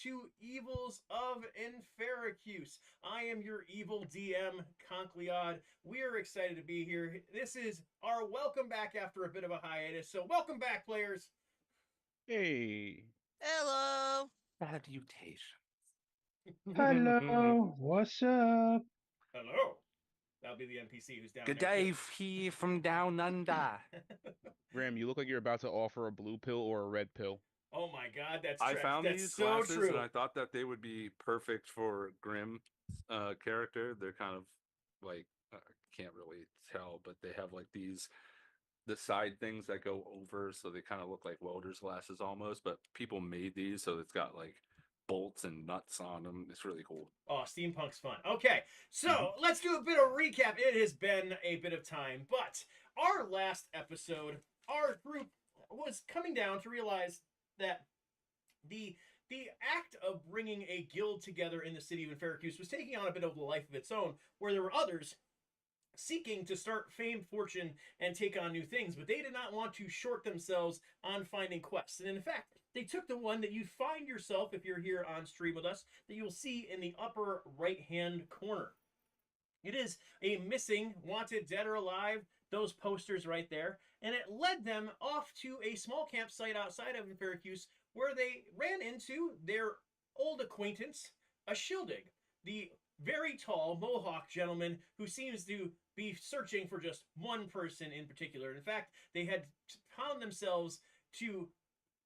to Evils of Enferacuse. I am your evil DM, Concleod. We are excited to be here. This is our welcome back after a bit of a hiatus. So welcome back, players. Hey. Hello. Salutation. Hello, what's up? Hello. That'll be the NPC who's down Good there day, too. he from down under. Grim, you look like you're about to offer a blue pill or a red pill. Oh my God, that's I found that's these so glasses true. and I thought that they would be perfect for Grimm character. They're kind of like can't really tell, but they have like the side things that go over, so they kind of look like welder's glasses almost. But people made these, so it's got like bolts and nuts on them. It's really cool. Oh, steampunk's fun. Okay, so let's do a bit of recap. It has been a bit of time, but our last episode, our group was coming down to realize that the the act of bringing a guild together in the city of Enferacuse was taking on a bit of a life of its own, where there were others seeking to start fame, fortune, and take on new things, but they did not want to short themselves on finding quests. And in fact, they took the one that you find yourself if you're here on stream with us, that you'll see in the upper right-hand corner. It is a missing, wanted, dead or alive, those posters right there, and it led them off to a small campsite outside of Enferacuse where they ran into their old acquaintance, a Shildig, the very tall Mohawk gentleman who seems to be searching for just one person in particular. In fact, they had found themselves to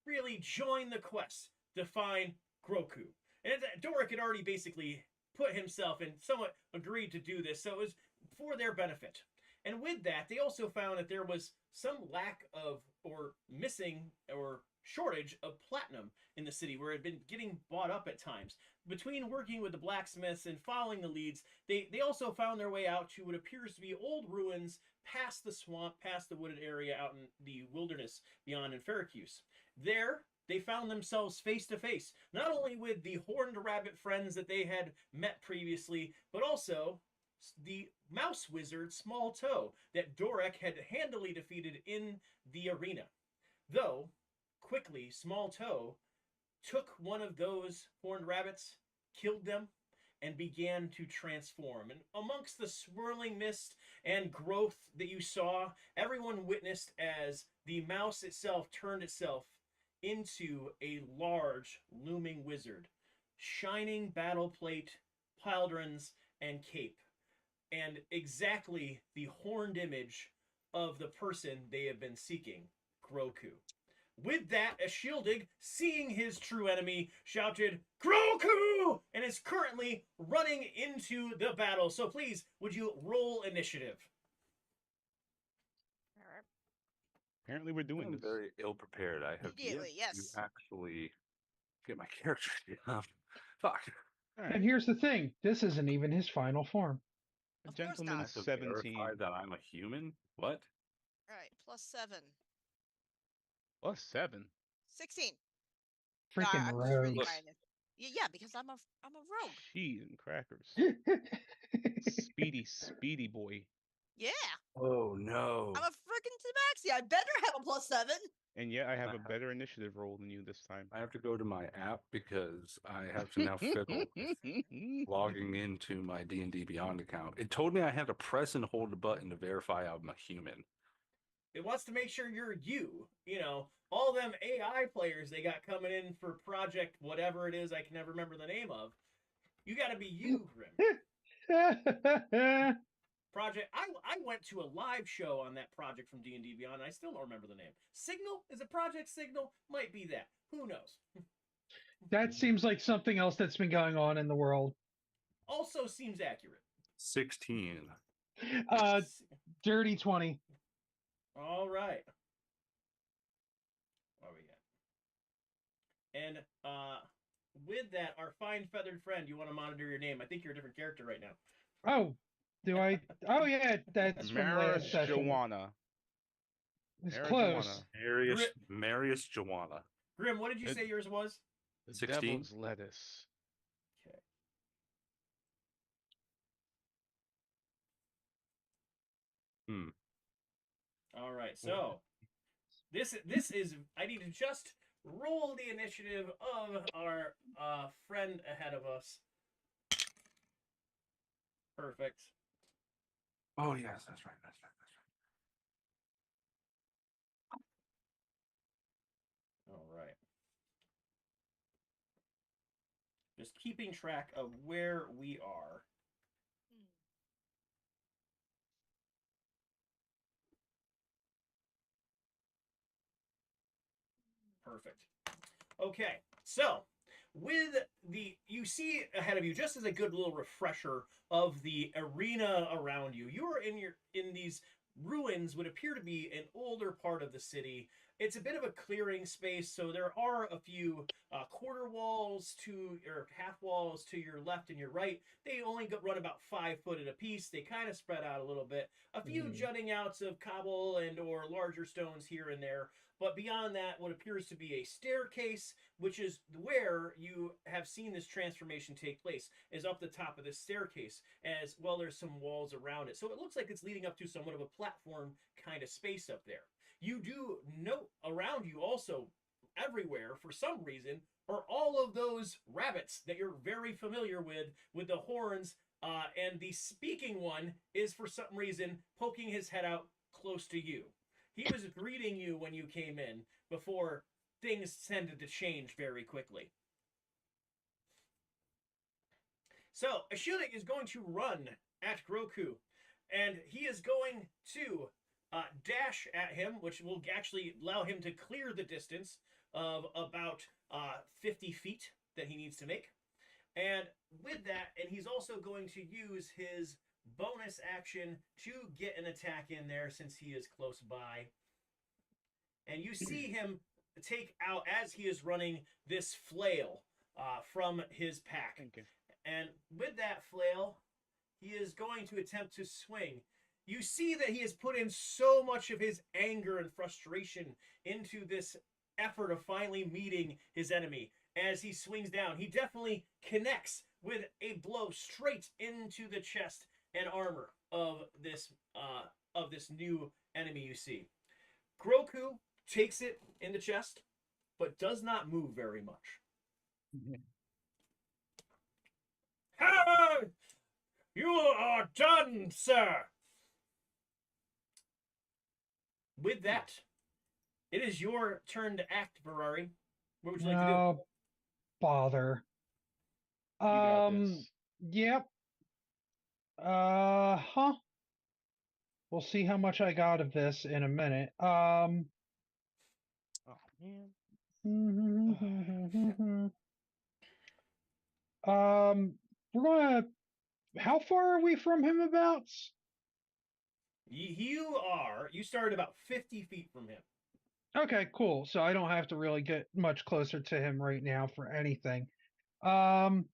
really join the quest to find GROKUUUUU. And Doric had already basically put himself and somewhat agreed to do this, so it was for their benefit. And with that, they also found that there was some lack of, or missing, or shortage of platinum in the city, where it had been getting bought up at times. Between working with the blacksmiths and following the leads, they also found their way out to what appears to be old ruins past the swamp, past the wooded area out in the wilderness beyond Enferacuse. There, they found themselves face to face, not only with the horned rabbit friends that they had met previously, but also the mouse wizard Small Toe that Doric had handily defeated in the arena. Though, quickly, Small Toe took one of those horned rabbits, killed them, and began to transform. And amongst the swirling mist and growth that you saw, everyone witnessed as the mouse itself turned itself into a large, looming wizard, shining battle plate, pauldrons, and cape, and exactly the horned image of the person they have been seeking, GROKUUUUU. With that, a Shildig, seeing his true enemy, shouted, GROKUUUUUU! And is currently running into the battle. So please, would you roll initiative? Apparently, we're doing I'm this. very ill prepared. I have yet Yes. to actually get my character down. Fuck. All And right. here's the thing, this isn't even his final form. A Of course I gentleman not. have to 17 verify that I'm a human? What? All right, +7. plus 7. 16. Freaking I'm just reading rogues. my yeah, because I'm a rogue. Cheese and crackers. Speedy boy. Yeah, Oh no. I'm a freaking tabaxi. I better have a +7. And yet I have a better initiative roll than you this time. I have to go to my app because I have to now fiddle with logging into my D&D Beyond account. It told me I had to press and hold the button to verify I'm a human. It wants to make sure you're you. You know, all them AI players they got coming in for project whatever it is I can never remember the name of. You got to be you, Grim. Project. I went to a live show on that project from D&D Beyond. And I still don't remember the name. Signal? Is it Project Signal? Might be that. Who knows? That seems like something else that's been going on in the world. Also seems accurate. 16. Dirty 20. All right. What we got? And with that, our fine feathered friend, you want to monitor your name? I think you're a different character right now. Oh, do I? Oh yeah, that's from last session. Marijuana. It's Marijuana. close. Marius Joanna. Grim, what did you It- say yours was? The 16? devil's lettuce. Okay. All right. So this is I need to just roll the initiative of our friend ahead of us. Perfect. Oh yes, that's right. That's right. All right. Just keeping track of where we are. Hmm. Perfect. Okay, so with you see ahead of you, just as a good little refresher of the arena around you, you are in these ruins, would appear to be an older part of the city. It's a bit of a clearing space, so there are a few quarter walls to or half walls to your left and your right. They only run about 5 foot at a piece. They kind of spread out a little bit. A few jutting outs of cobble and or larger stones here and there. But beyond that, what appears to be a staircase, which is where you have seen this transformation take place, is up the top of this staircase, as well there's some walls around it. So it looks like it's leading up to somewhat of a platform kind of space up there. You do note around you also, everywhere, for some reason, are all of those rabbits that you're very familiar with the horns, and the speaking one is for some reason poking his head out close to you. He was greeting you when you came in before things tended to change very quickly. So, Ashillik is going to run at Groku, and he is going to dash at him, which will actually allow him to clear the distance of about 50 feet that he needs to make. And with that, and he's also going to use his bonus action to get an attack in there since he is close by. And you see him take out, as he is running, this flail from his pack. And with that flail, he is going to attempt to swing. You see that he has put in so much of his anger and frustration into this effort of finally meeting his enemy. As he swings down, he definitely connects with a blow straight into the chest and armor of this new enemy you see. Groku takes it in the chest, but does not move very much. Ha! You are done, sir! With that, it is your turn to act, Ferrari. What would you like to do? Oh, bother. You got this. Yep. We'll see how much I got of this in a minute. Oh man. We're gonna. How far are we from him about? You started about 50 feet from him. Okay, cool. So I don't have to really get much closer to him right now for anything. Um,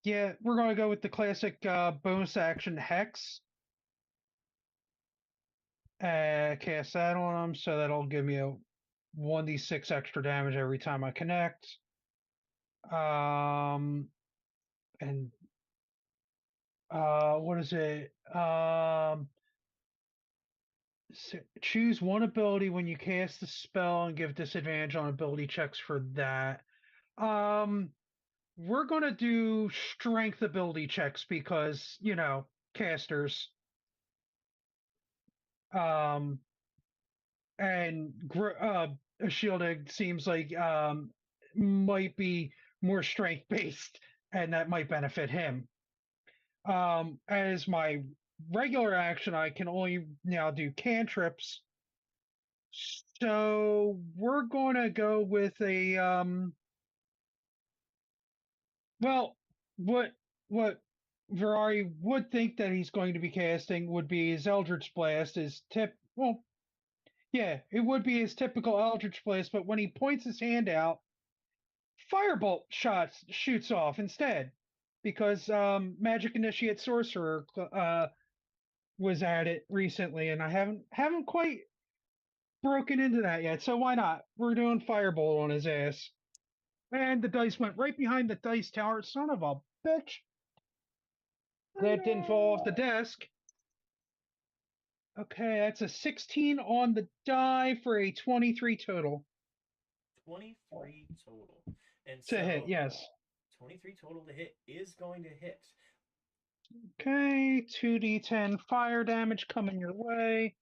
yeah, we're gonna go with the classic bonus action Hex. Cast that on him, so that'll give me a 1d6 extra damage every time I connect. And what is it? Choose one ability when you cast the spell and give disadvantage on ability checks for that. We're gonna do strength ability checks because, casters. And shielding seems like might be more strength based, and that might benefit him. As my regular action, I can only now do cantrips. So we're going to go with a well, what Ferrari would think that he's going to be casting would be his Eldritch Blast. Yeah, it would be his typical Eldritch Blast, but when he points his hand out, Firebolt shoots off instead, because Magic Initiate Sorcerer was at it recently, and I haven't quite broken into that yet. So why not? We're doing Firebolt on his ass, and the dice went right behind the dice tower. Son of a bitch! That didn't fall off the desk. Okay, that's a 16 on the die for a 23 total. 23 total. And To hit, yes. 23 total to hit is going to hit. Okay, 2d10 fire damage coming your way.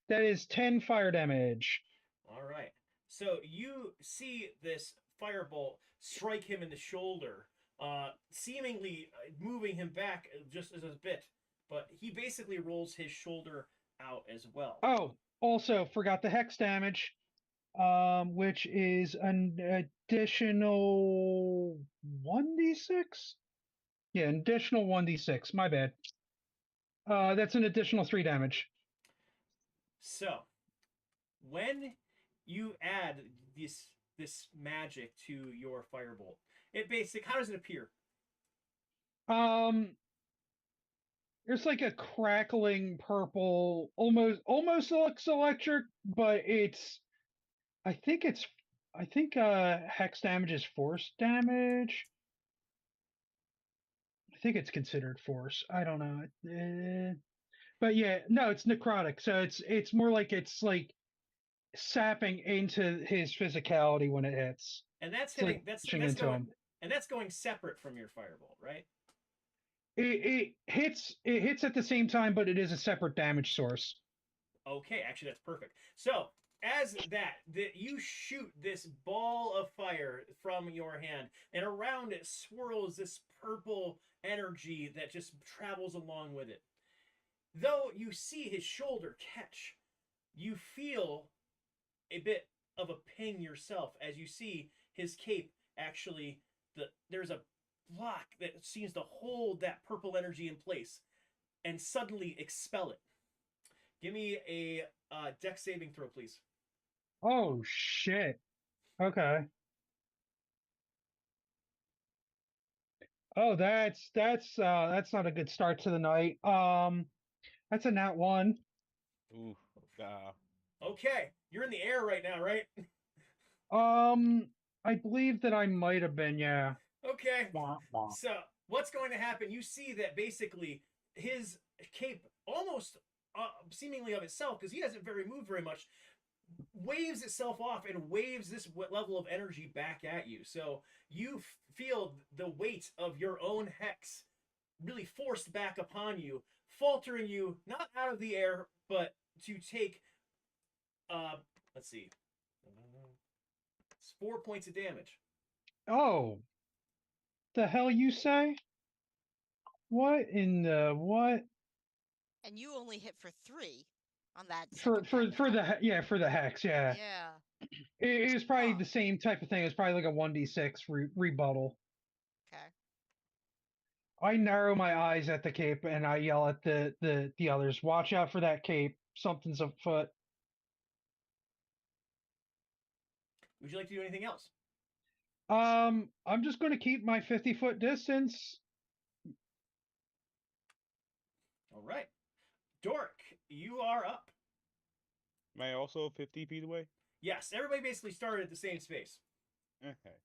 That is 10 fire damage. All right. So you see this firebolt strike him in the shoulder, seemingly moving him back just as a bit. But he basically rolls his shoulder out as well. Oh, also forgot the hex damage, which is an additional 1d6. Yeah, an additional 1d6. My bad. That's an additional 3 damage. So, when you add this magic to your firebolt, it basically, how does it appear? There's like a crackling purple, almost looks electric, but I think hex damage is force damage. I think it's considered force. I don't know. But yeah, no, it's necrotic. So it's more like it's like sapping into his physicality when it hits. And that's It's like hitting. That's pushing into going. him. And that's going separate from your firebolt, right? It hits at the same time, but it is a separate damage source. Okay, actually, that's perfect. So, as that you shoot this ball of fire from your hand, and around it swirls this purple energy that just travels along with it. Though you see his shoulder catch, you feel a bit of a ping yourself as you see his cape actually. There's a block that seems to hold that purple energy in place and suddenly expel it. Give me a dex saving throw, please. Oh shit. Okay. Oh, that's not a good start to the night. That's a nat 1. Ooh. Okay, you're in the air right now, right? I believe that I might have been, yeah. Okay. Wah, wah. So, what's going to happen? You see that basically his cape almost seemingly of itself, because he hasn't moved very much, waves itself off and waves this level of energy back at you. So you feel the weight of your own hex really forced back upon you, faltering you not out of the air, but to take, let's see, it's 4 points of damage. Oh. The hell you say? What in the what? And you only hit for 3 on that. For second time attack. for the hex, yeah. Yeah. It was probably Huh. the same type of thing. It's probably like a 1d6 rebuttal. Okay. I narrow my eyes at the cape and I yell at the others, "Watch out for that cape. Something's afoot." Would you like to do anything else? I'm just going to keep my 50-foot distance. All right. Dork, you are up. Am I also 50 feet away? Yes, everybody basically started at the same space. Okay.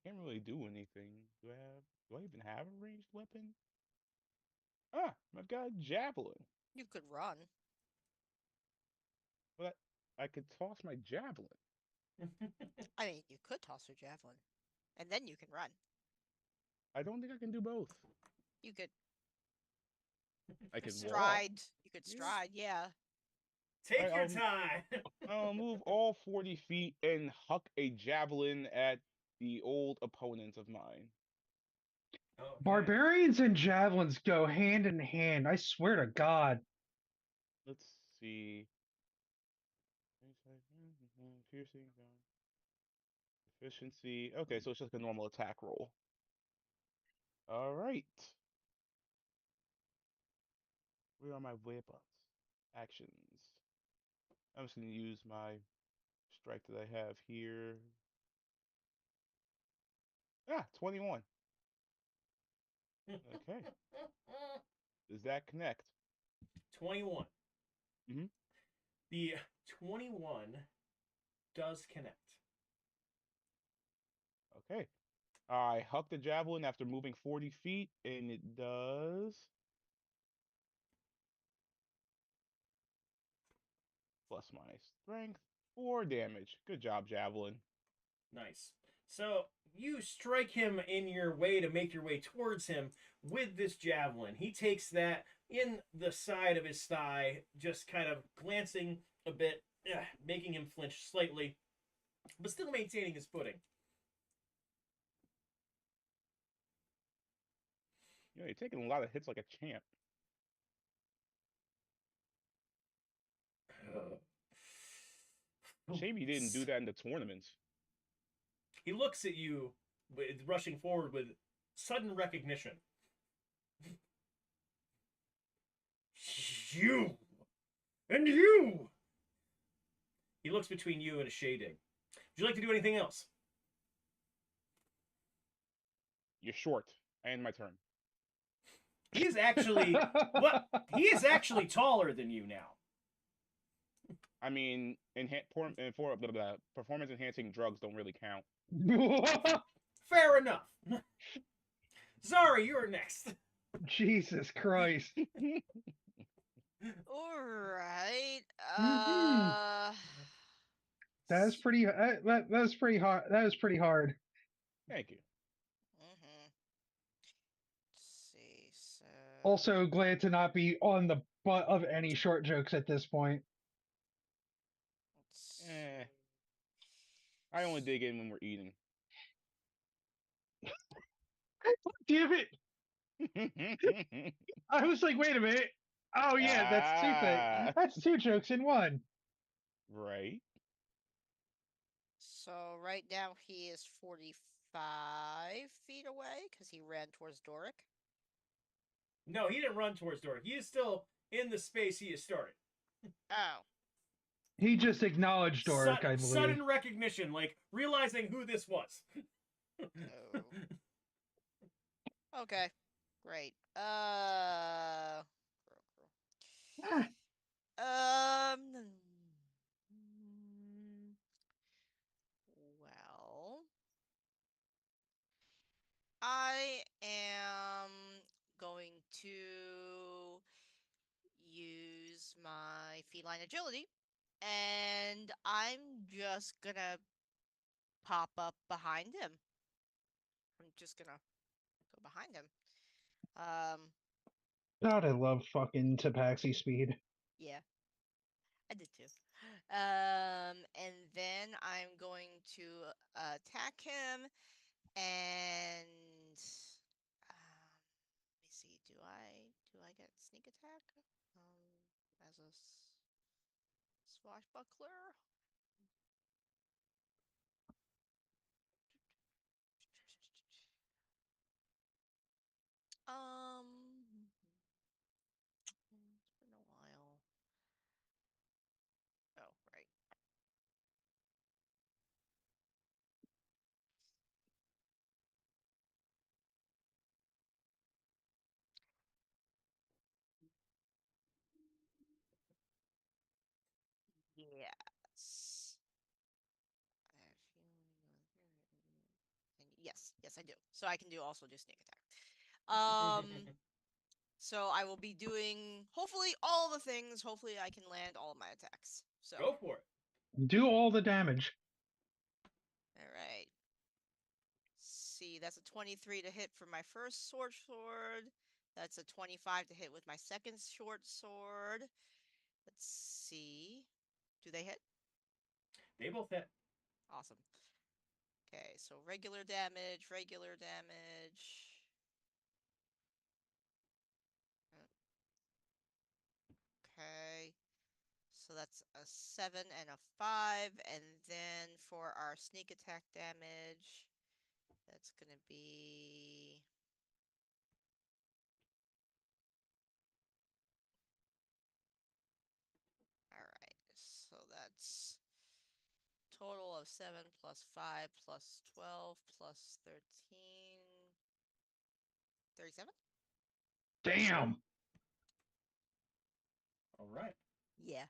Can't really do anything. Do I even have a ranged weapon? Ah, I've got a javelin. You could run. But I could toss my javelin. I mean, you could toss your javelin, and then you can run. I don't think I can do both. You could I could walk. stride. You could stride. Yeah. Take Alright, your time. I'll move all 40 feet and huck a javelin at the old opponent of mine. Okay. Barbarians and javelins go hand in hand. I swear to God. Let's see. Piercing. Efficiency. Okay, so it's just a normal attack roll. All right. Where are my weapons? Actions. I'm just going to use my strike that I have here. Ah, 21. Okay. Does that connect? 21. Mhm. The 21 does connect. Okay. I huck the javelin after moving 40 feet, and it does plus my strength 4 damage. Good job, javelin. Nice. So you strike him in your way to make your way towards him with this javelin. He takes that in the side of his thigh, just kind of glancing a bit, making him flinch slightly, but still maintaining his footing. You're taking a lot of hits like a champ. Shame you didn't do that in the tournaments. He looks at you, rushing forward with sudden recognition. You! And you! He looks between you and a shading. Would you like to do anything else? You're short. I end my turn. He is actually he is actually taller than you now. I mean, performance enhancing drugs don't really count. Fair enough. Zari, you're next. Jesus Christ. All right. That was pretty. That was pretty hard. That was pretty hard. Thank you. Let's see. So. Also, glad to not be on the butt of any short jokes at this point. I only dig in when we're eating. Damn it! I was like, wait a minute. Oh yeah, that's two things. That's two jokes in one. Right. So right now he is 45 feet away because he ran towards Doric. No, he didn't run towards Doric. He is still in the space he has started. Oh. He just acknowledged Doric, I believe. Sudden recognition, like realizing who this was. Oh. Okay. Great. Well, I am going to use my feline agility, and I'm just gonna pop up behind him. I'm just gonna go behind him. God, I love fucking Tabaxi speed. Yeah, I did too. And then I'm going to attack him, and let me see. Do I get sneak attack? As a swashbuckler. It's been a while. Oh, right. Yes. Yes, I do. So I can also do sneak attack. So I will be doing hopefully all the things. Hopefully I can land all of my attacks. So Go for it. Do all the damage. All right. See, that's a 23 to hit for my first short sword. That's a 25 to hit with my second short sword. Let's see. Do they hit? They both hit. Awesome. Okay, so regular damage, regular damage. Okay. So that's a 7 and a 5. And then for our sneak attack damage, that's going to be... Alright, so that's total of 7 plus 5 plus 12 plus 13... 37? Damn. All right. Yeah.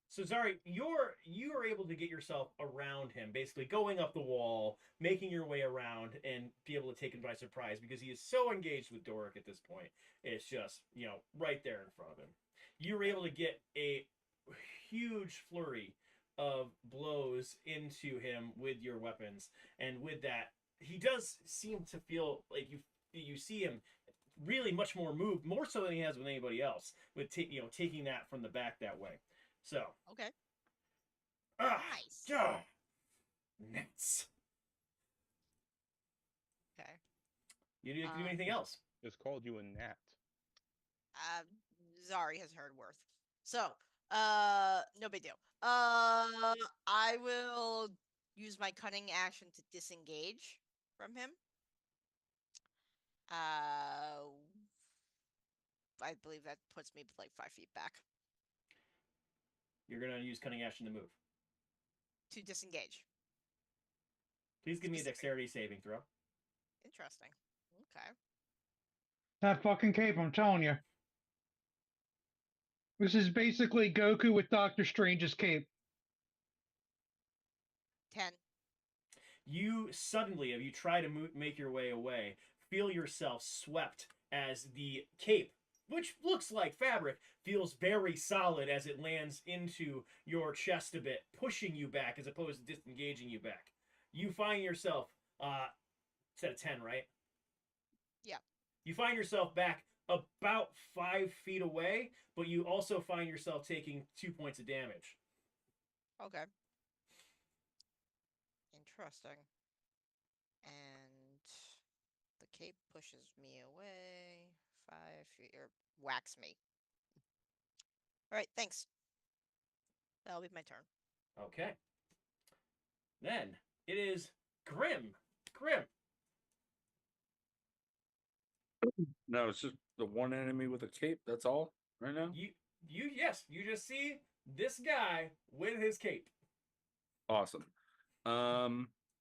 So Zari, you are able to get yourself around him, basically going up the wall, making your way around, and be able to take him by surprise because he is so engaged with Doric at this point. It's just, right there in front of him. You were able to get a huge flurry of blows into him with your weapons, and with that, he does seem to feel like you see him really much more move, more so than he has with anybody else, with taking that from the back that way. So Okay. nice. Nets. Okay. You didn't do anything else. Just called you a gnat. Zari has heard worth. So, no big deal. I will use my cunning action to disengage from him. I believe that puts me like 5 feet back. You're gonna use cunning action to move. To disengage. Please give me a dexterity saving throw. Interesting. Okay. That fucking cape, I'm telling you. This is basically Goku with Doctor Strange's cape. 10. You suddenly, as you try to make your way away, feel yourself swept as the cape, which looks like fabric, feels very solid as it lands into your chest a bit, pushing you back as opposed to disengaging you back. You find yourself, set of 10, right? Yeah. You find yourself back about 5 feet away, but you also find yourself taking 2 points of damage. Okay. Interesting. And the cape pushes me away 5 feet, or whacks me. All right, thanks. That'll be my turn. Okay. Then it is Grim. Grim. No, it's just the one enemy with a cape. That's all right now. Yes, you just see this guy with his cape. Awesome.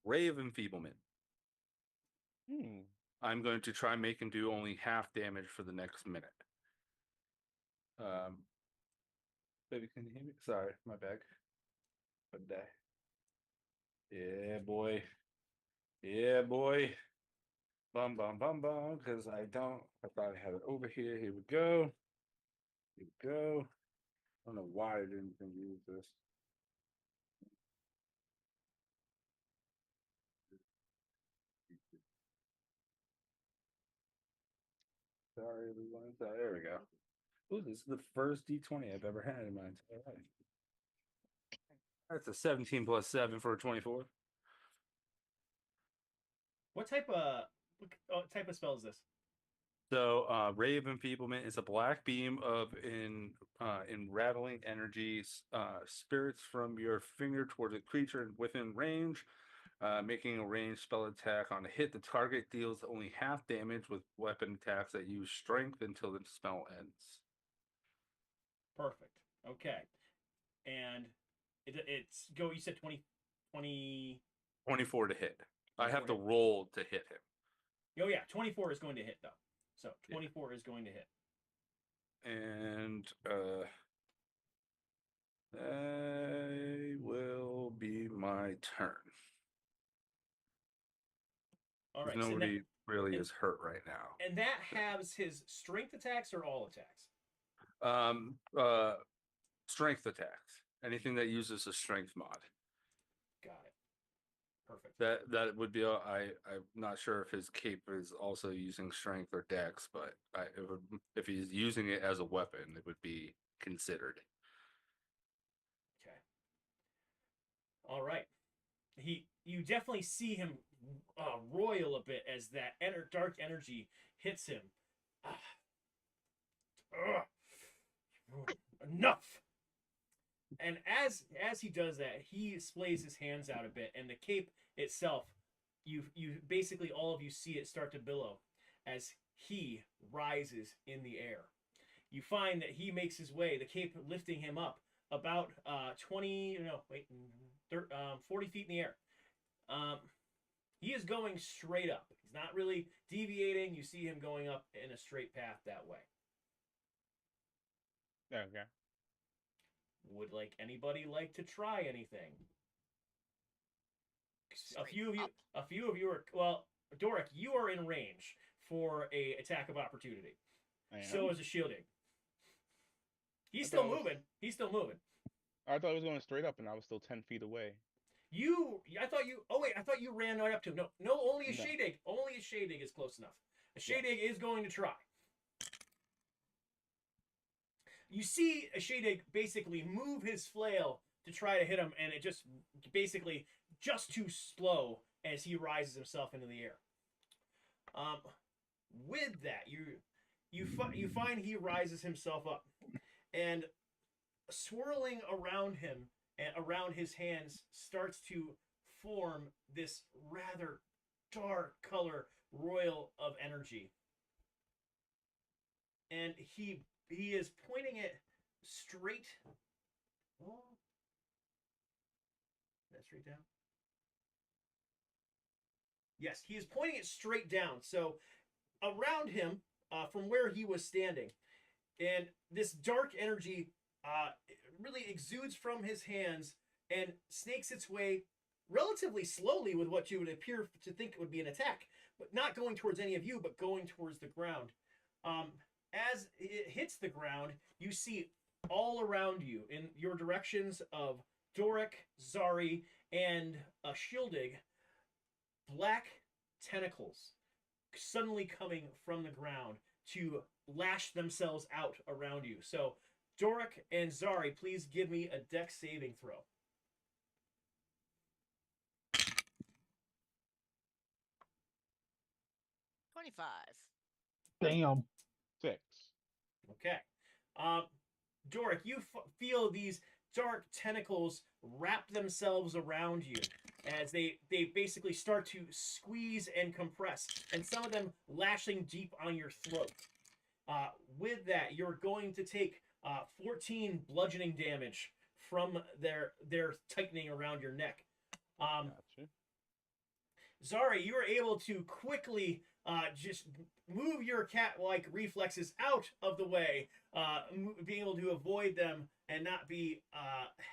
Ray of Enfeeblement. I'm going to try and make him do only half damage for the next minute. Baby, can you hear me? Sorry, my bad. But die. Yeah, boy. Yeah, boy. Bum, bum, bum, bum. Because I thought I had it over here. Here we go. Here we go. I don't know why I didn't use this. Sorry, everyone. So there we go. Ooh, this is the first D20 I've ever had in my entire life. That's a 17 plus 7 for a 24. What type of spell is this? So, Ray of Enfeeblement is a black beam of enraveling energies, spirits from your finger towards a creature within range. Making a ranged spell attack on a hit, the target deals only half damage with weapon attacks that use strength until the spell ends. Perfect. Okay. And it's go. You said 20. 24 to hit. I have to 24 roll to hit him. Oh yeah, 24 is going to hit though. So 24 is going to hit. And that will be my turn. All right. Nobody really is hurt right now. And that has his strength attacks or all attacks? Strength attacks. Anything that uses a strength mod. Got it. Perfect. That would be. I'm not sure if his cape is also using strength or dex, but if he's using it as a weapon, it would be considered. Okay. All right. You definitely see him roil a bit as that dark energy hits him. Enough. And as he does that, he splays his hands out a bit, and the cape itself, you basically all of you see it start to billow as he rises in the air. You find that he makes his way, the cape lifting him up about 40 feet in the air. He is going straight up. He's not really deviating. You see him going up in a straight path that way. Okay. Would anybody like to try anything? A few of you are, well, Doric, you are in range for a attack of opportunity. So is a shielding. He's still moving. I thought it was going straight up, and I was still 10 feet away. I thought you ran right up to him. No, only a shading. Only a shading is close enough. Shadig is going to try. You see Shadig basically move his flail to try to hit him, and it just basically just too slow as he rises himself into the air. With that, you find he rises himself up, and swirling around him and around his hands starts to form this rather dark color royal of energy, and he is pointing it straight. Oh, that's straight down. Yes, he is pointing it straight down. So around him, from where he was standing, and this dark energy really exudes from his hands and snakes its way relatively slowly with what you would appear to think would be an attack, but not going towards any of you, but going towards the ground. As it hits the ground, you see all around you in your directions of Doric, Zari, and Shildig, black tentacles suddenly coming from the ground to lash themselves out around you. So Doric and Zari, please give me a dex saving throw. Damn. 6. Okay. Doric, you feel these dark tentacles wrap themselves around you as they basically start to squeeze and compress, and some of them lashing deep on your throat. With that, you're going to take 14 bludgeoning damage from their tightening around your neck. Gotcha. Zari, you were able to quickly just move your cat-like reflexes out of the way, being able to avoid them and not be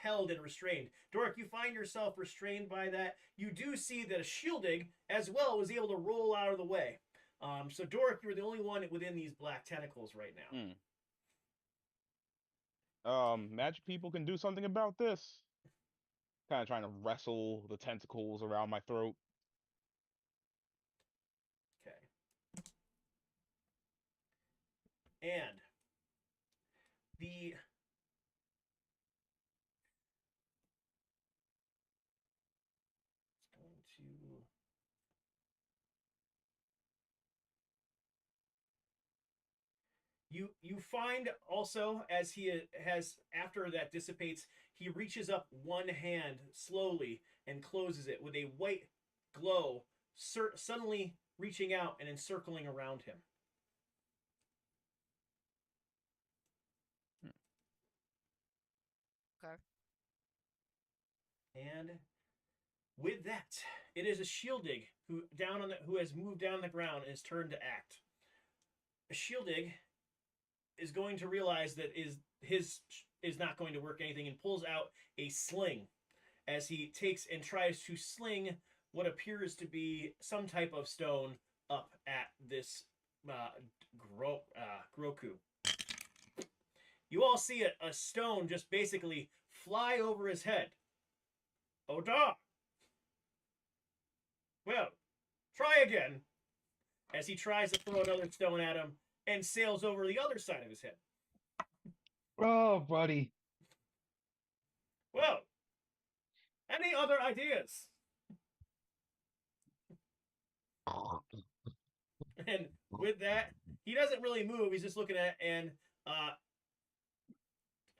held and restrained. Doric, you find yourself restrained by that. You do see that a Shildig, as well, was able to roll out of the way. So Doric, you're the only one within these black tentacles right now. Magic people can do something about this. Kind of trying to wrestle the tentacles around my throat. Okay. And the You find also, as he has, after that dissipates, he reaches up one hand slowly and closes it with a white glow, suddenly reaching out and encircling around him. Okay. And with that, it is a Shildig who has moved down the ground and is turned to act. A Shildig is going to realize that his is not going to work anything and pulls out a sling as he takes and tries to sling what appears to be some type of stone up at this Groku. You all see a stone just basically fly over his head. Oda! Well, try again. As he tries to throw another stone at him and sails over the other side of his head. Oh, buddy. Well, any other ideas? And with that, he doesn't really move. He's just looking at it, and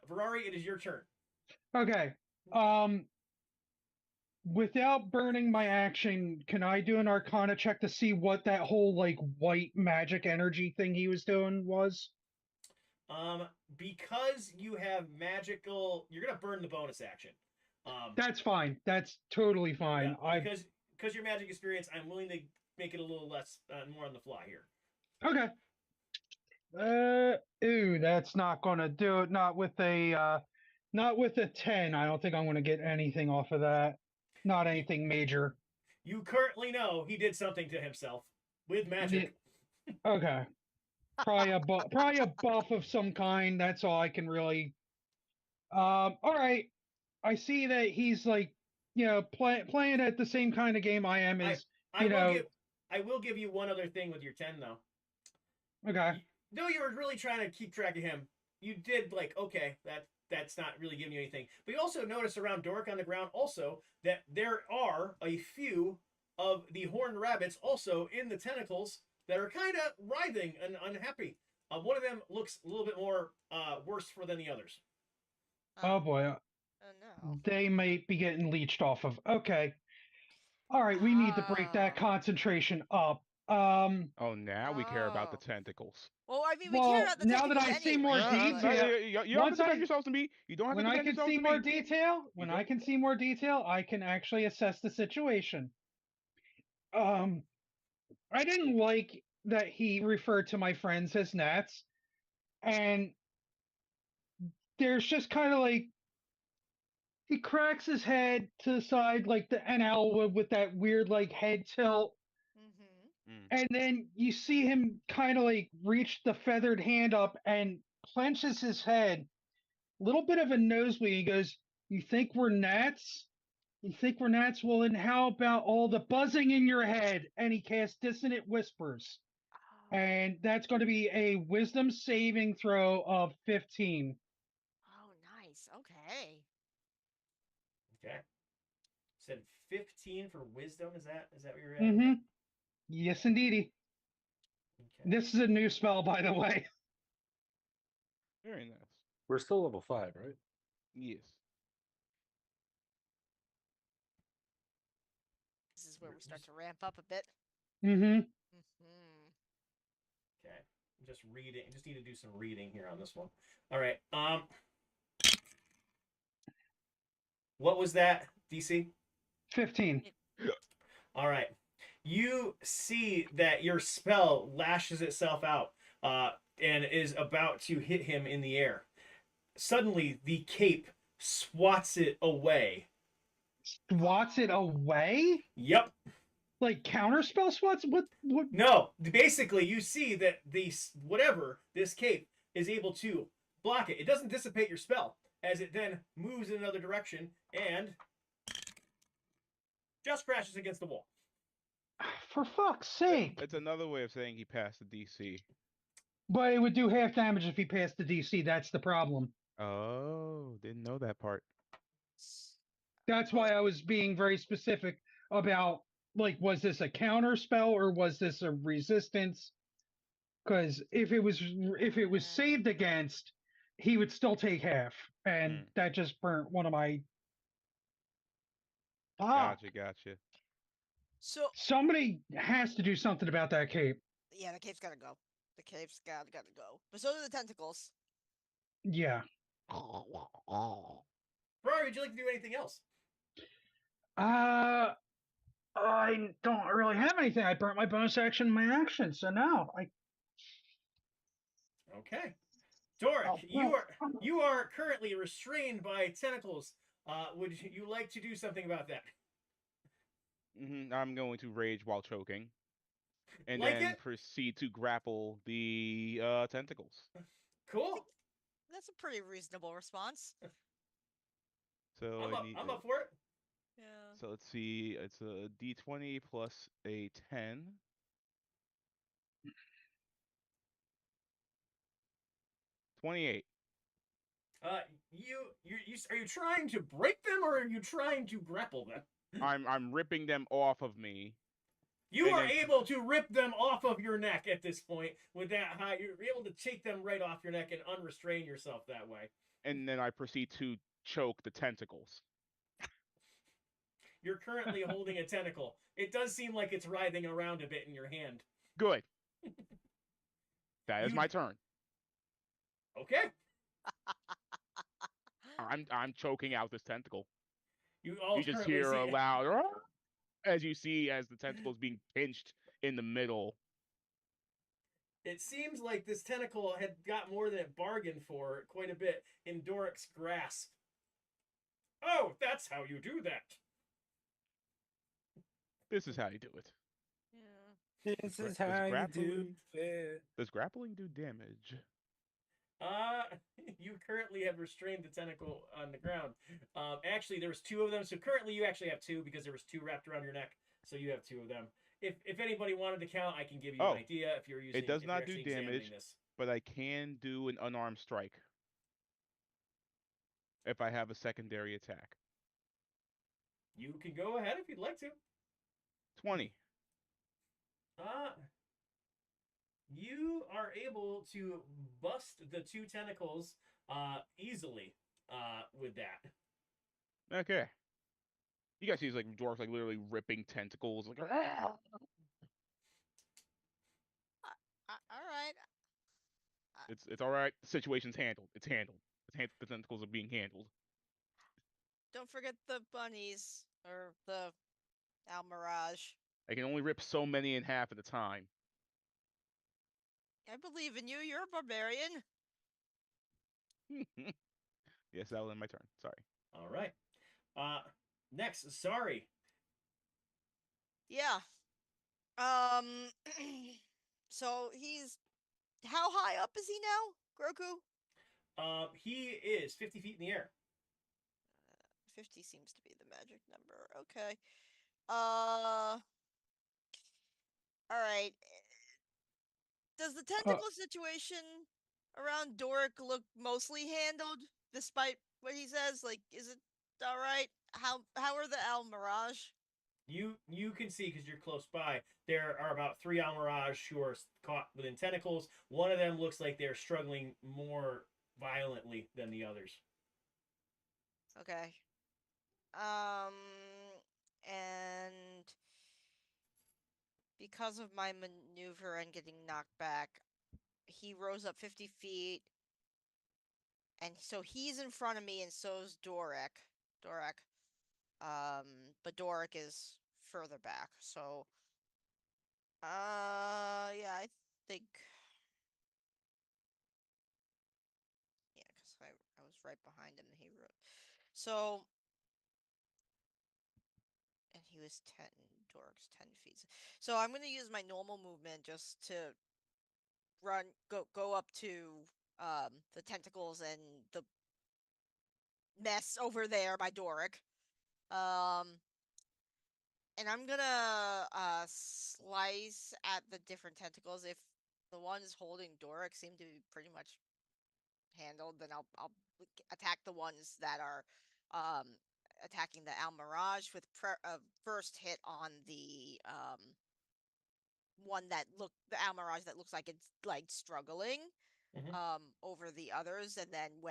Ferrari, it is your turn. Okay. Without burning my action, can I do an Arcana check to see what that whole like white magic energy thing he was doing was? Because you have magical, you're gonna burn the bonus action. That's fine. That's totally fine. Yeah, because your magic experience, I'm willing to make it a little less, more on the fly here. Okay. Ooh, that's not gonna do it. Not with a 10. I don't think I'm gonna get anything off of that. Not anything major. You currently know he did something to himself with magic. Okay. Probably a buff of some kind. That's all I can really. All right. I see that he's like, playing at the same kind of game I am. I will give you one other thing with your 10 though. Okay. Though you were really trying to keep track of him, you did like, okay, that's not really giving you anything. But you also notice around Dork on the ground also that there are a few of the horned rabbits also in the tentacles that are kind of writhing and unhappy. One of them looks a little bit more worse for than the others. Oh boy. Oh no. They might be getting leached off of. Okay. All right, we need to break that Ah. concentration up. Oh, now we care about the Oh. tentacles. Well, I mean, we care Well, about the now that tentacles I see more anyway, but- detail, You don't have once to defend I yourself to me. You don't have to when I defend can yourself see to more me. detail, You don't. I can actually assess the situation. Um, I didn't like that he referred to my friends as gnats, and there's just kind of like he cracks his head to the side like the NL would with that weird like head tilt, Mhm. Mm. and then you see him kind of like reach the feathered hand up and clenches his head. Little bit of a nosebleed. He goes, "You think we're gnats? You think we're gnats? Well, then how about all the buzzing in your head?" And he casts Dissonant Whispers. Oh. And that's going to be a wisdom saving throw of 15. Oh, nice. Okay. Okay. Said 15 for wisdom. Is that what you're at? Mm-hmm. Yes, indeedy. Okay. This is a new spell, by the way. Very nice. We're still level 5, right? Yes. This is where we start to ramp up a bit. Mm-hmm. Mhm. Okay. I'm just reading. I just need to do some reading here on this one. All right. What was that DC? 15. All right. You see that your spell lashes itself out and is about to hit him in the air. Suddenly, the cape swats it away. Swats it away? Yep. Like counterspell swats? What? No. Basically, you see that this cape is able to block it. It doesn't dissipate your spell as it then moves in another direction and just crashes against the wall. For fuck's sake. It's another way of saying he passed the DC. But it would do half damage if he passed the DC. That's the problem. Oh, didn't know that part. That's why I was being very specific about like, was this a counter spell or was this a resistance? Because if it was saved against, he would still take half, and that just burnt one of my. Gotcha. So Somebody has to do something about that cape. yeah, the cape's gotta go. The cape's gotta go. But so do the tentacles. Yeah. Ferrari, would you like to do anything else? I don't really have anything. I burnt my bonus action in my action, so no. Okay. Doric, Oh, you are currently restrained by tentacles. Would you like to do something about that? I'm going to rage while choking, and Like then it? proceed to grapple the tentacles. Cool. That's a pretty reasonable response. So I'm up for it. Yeah. So let's see. It's a D20 plus a 10. $28. You are you trying to break them or are you trying to grapple them? I'm ripping them off of me. You And are then- able to rip them off of your neck at this point with that high. You're able to take them right off your neck and unrestrain yourself that way. And then I proceed to choke the tentacles. You're currently holding a tentacle. It does seem like it's writhing around a bit in your hand. Good. That is You- my turn. Okay. I'm choking out this tentacle. You all You just currently hear a see- loud "Arr!" as you see as the tentacle is being pinched in the middle. It seems like this tentacle had got more than it bargained for quite a bit in Doric's grasp. Oh, that's how you do that. This is how you do it. Yeah. This Gra- is does how you grappling- do it. Does grappling do damage? You currently have restrained the tentacle on the ground. Actually, there was two of them, so currently you actually have two because there was two wrapped around your neck, so you have two of them. if anybody wanted to count, I can give you Oh, an idea if you're using. it does if you're not do actually examining damage, this. but I can do an unarmed strike if I have a secondary attack. You can go ahead if you'd like to. 20. You are able to bust the 2 tentacles easily with that. Okay. You guys see these like dwarves like literally ripping tentacles like. "Ah!" All right. It's all right. The situation's handled. It's handled. The tentacles are being handled. Don't forget the bunnies or the Almirage. I can only rip so many in half at a time. I believe in you. You're a barbarian. Yes, that will end my turn. Sorry. All right. Next, sorry. Yeah. So he's how high up is he now, Groku? He is 50 feet in the air. 50 seems to be the magic number. Okay. All right. Does the tentacle situation around Doric look mostly handled, despite what he says? Like, is it all right? How are the Almirage? You can see, because you're close by, there are about 3 Almirage who are caught within tentacles. One of them looks like they're struggling more violently than the others. Okay. And because of my maneuver and getting knocked back, he rose up 50 feet. And so he's in front of me, and so's Doric. But Doric is further back. So, yeah, I think, yeah, because I was right behind him. And he wrote, so, and he was 10. Doric's 10 feet. So I'm gonna use my normal movement just to go up to the tentacles and the mess over there by Doric. And I'm gonna slice at the different tentacles. If the ones holding Doric seem to be pretty much handled, then I'll attack the ones that are attacking the Almirage with first hit on the one that the Almirage that looks like it's like struggling over the others, and then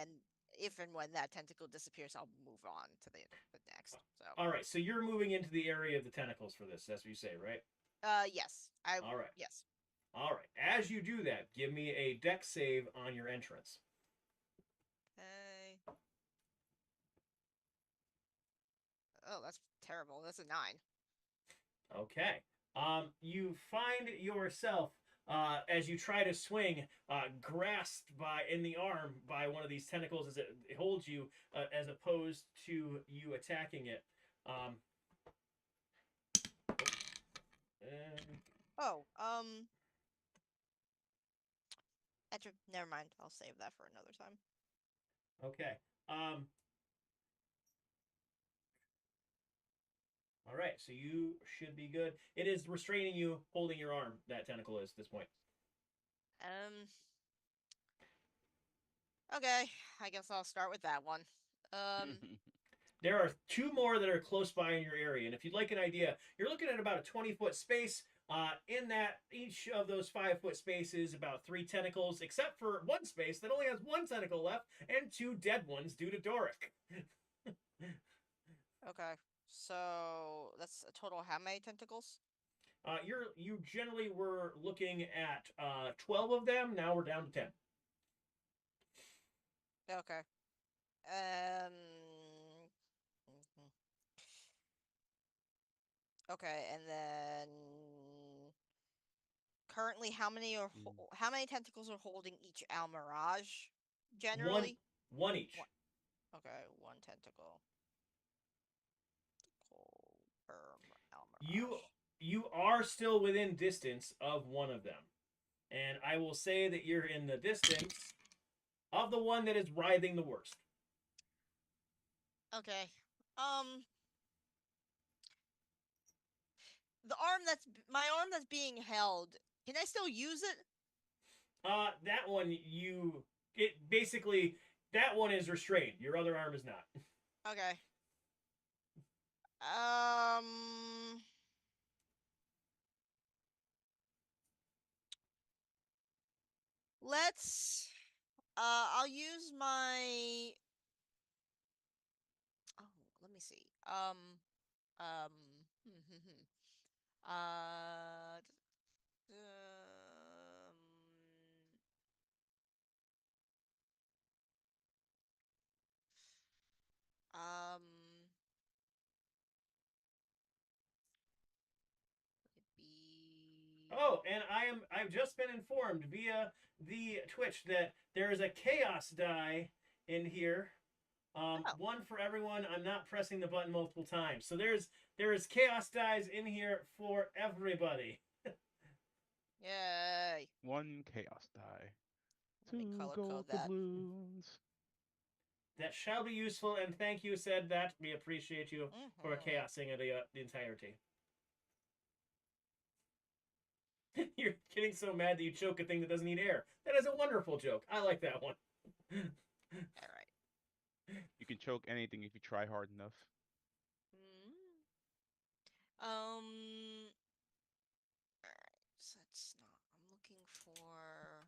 if and when that tentacle disappears, I'll move on to the next. So. All right, so you're moving into the area of the tentacles for this. That's what you say, right? Yes. All right. Yes. All right. As you do that, give me a dex save on your entrance. Okay. Oh, that's terrible. That's a 9. Okay. You find yourself as you try to swing, grasped in the arm by one of these tentacles as it holds you, as opposed to you attacking it. Never mind. I'll save that for another time. Okay. All right, so you should be good. It is restraining you, holding your arm. That tentacle is at this point. Okay, I guess I'll start with that one. There are 2 more that are close by in your area, and if you'd like an idea, you're looking at about a 20-foot space. In that, each of those 5-foot spaces, about 3 tentacles, except for one space that only has 1 tentacle left and 2 dead ones due to Doric. Okay, so that's a total of how many tentacles? You generally were looking at 12 of them. Now we're down to 10. Okay. Okay, and then currently, how many tentacles are holding each Almirage? Generally, one each. Okay, 1 tentacle per Almirage. You are still within distance of one of them, and I will say that you're in the distance of the one that is writhing the worst. Okay. the arm my arm that's being held. Can I still use it? That one it basically that one is restrained. Your other arm is not. Okay. Let's. I'll use my. Oh, let me see. Um. uh. Um. Be. Oh, and I've just been informed via the Twitch that there is a chaos die in here. Oh. One for everyone. I'm not pressing the button multiple times. So there's chaos dies in here for everybody. Yay. 1 chaos die. Let me 2 color gold code that. doubloons. That shall be useful, and thank you, said that. We appreciate you for chaosing the entirety. You're getting so mad that you choke a thing that doesn't need air. That is a wonderful joke. I like that one. All right. You can choke anything if you try hard enough. All right. So that's not. I'm looking for.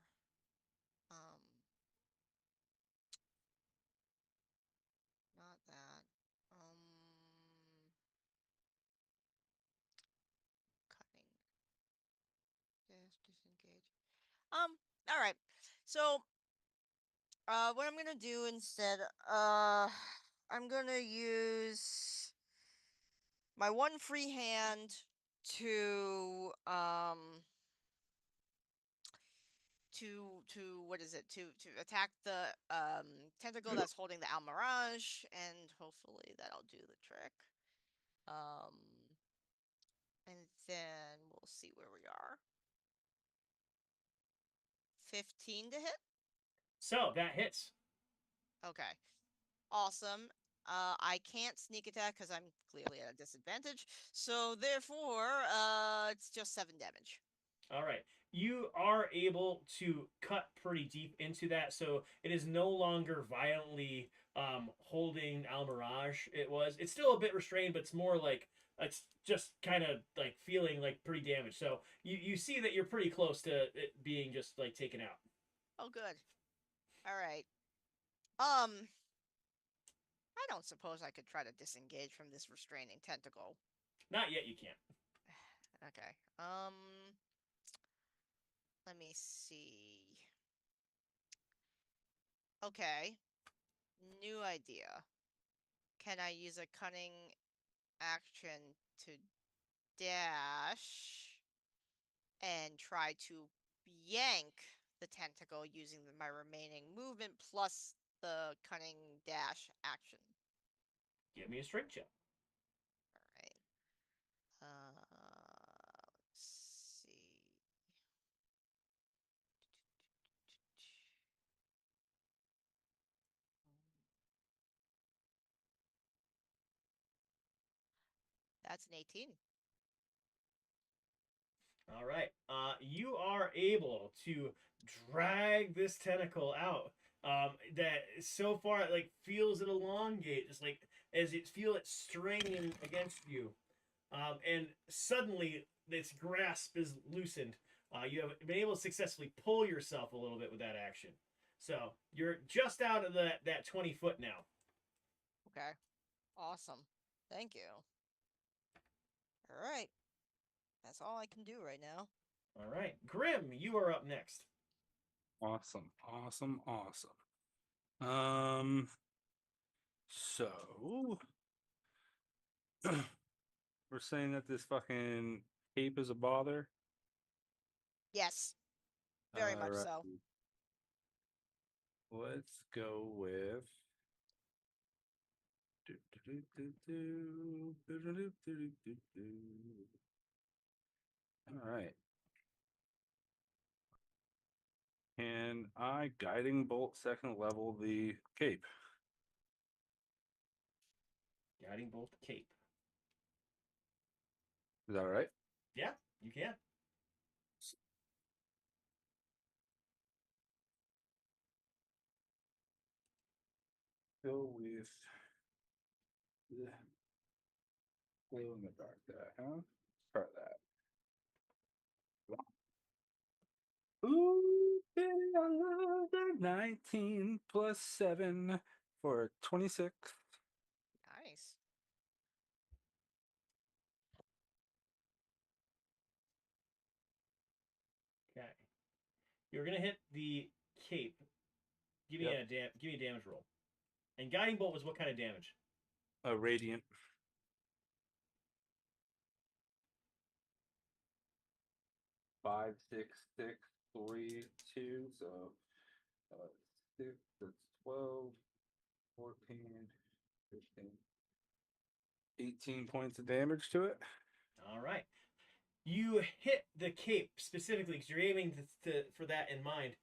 Not that. Cutting. Yes, disengage. All right. So, what I'm gonna do instead, I'm gonna use my one free hand to what is it, to attack the tentacle that's holding the Almirage, and hopefully that'll do the trick. And then we'll see where we are. 15 to hit. So that hits. Okay, awesome. I can't sneak attack because I'm clearly at a disadvantage. So therefore, it's just 7 damage. All right. You are able to cut pretty deep into that, so it is no longer violently holding Almirage. It's still a bit restrained, but it's more like it's just kind of like feeling like pretty damaged. So you see that you're pretty close to it being just like taken out. Oh, good. All right. I don't suppose I could try to disengage from this restraining tentacle. Not yet. You can't. Okay. Let me see. Okay. New idea. Can I use a cunning action to dash and try to yank the tentacle using my remaining movement plus the cunning dash action? Give me a strength check. All right. Let's see. That's an 18. All right. You are able to drag this tentacle out. That so far like feels it elongate, just like as it feel it straining against you. And suddenly its grasp is loosened. You have been able to successfully pull yourself a little bit with that action. So you're just out of that 20 foot now. Okay. Awesome. Thank you. All right. That's all I can do right now. All right. Grim, you are up next. Awesome. So we're saying that this fucking cape is a bother. Yes. Very much so. Let's go with. All right. Can I guiding bolt second level the cape? Guiding bolt cape. Is that all right? Yeah, you can. Go with the glow in the dark guy, huh? Try that. Ooh, baby, I love that. 19 plus 7 for 26. Nice. Okay. You're gonna hit the cape. Give me Yep. give me a damage roll. And guiding bolt was what kind of damage? A radiant. 5, 6, 6, 3, 2. So 6, that's 12, 14, 15, 18 points of damage to it. All right. You hit the cape specifically because you're aiming for that in mind.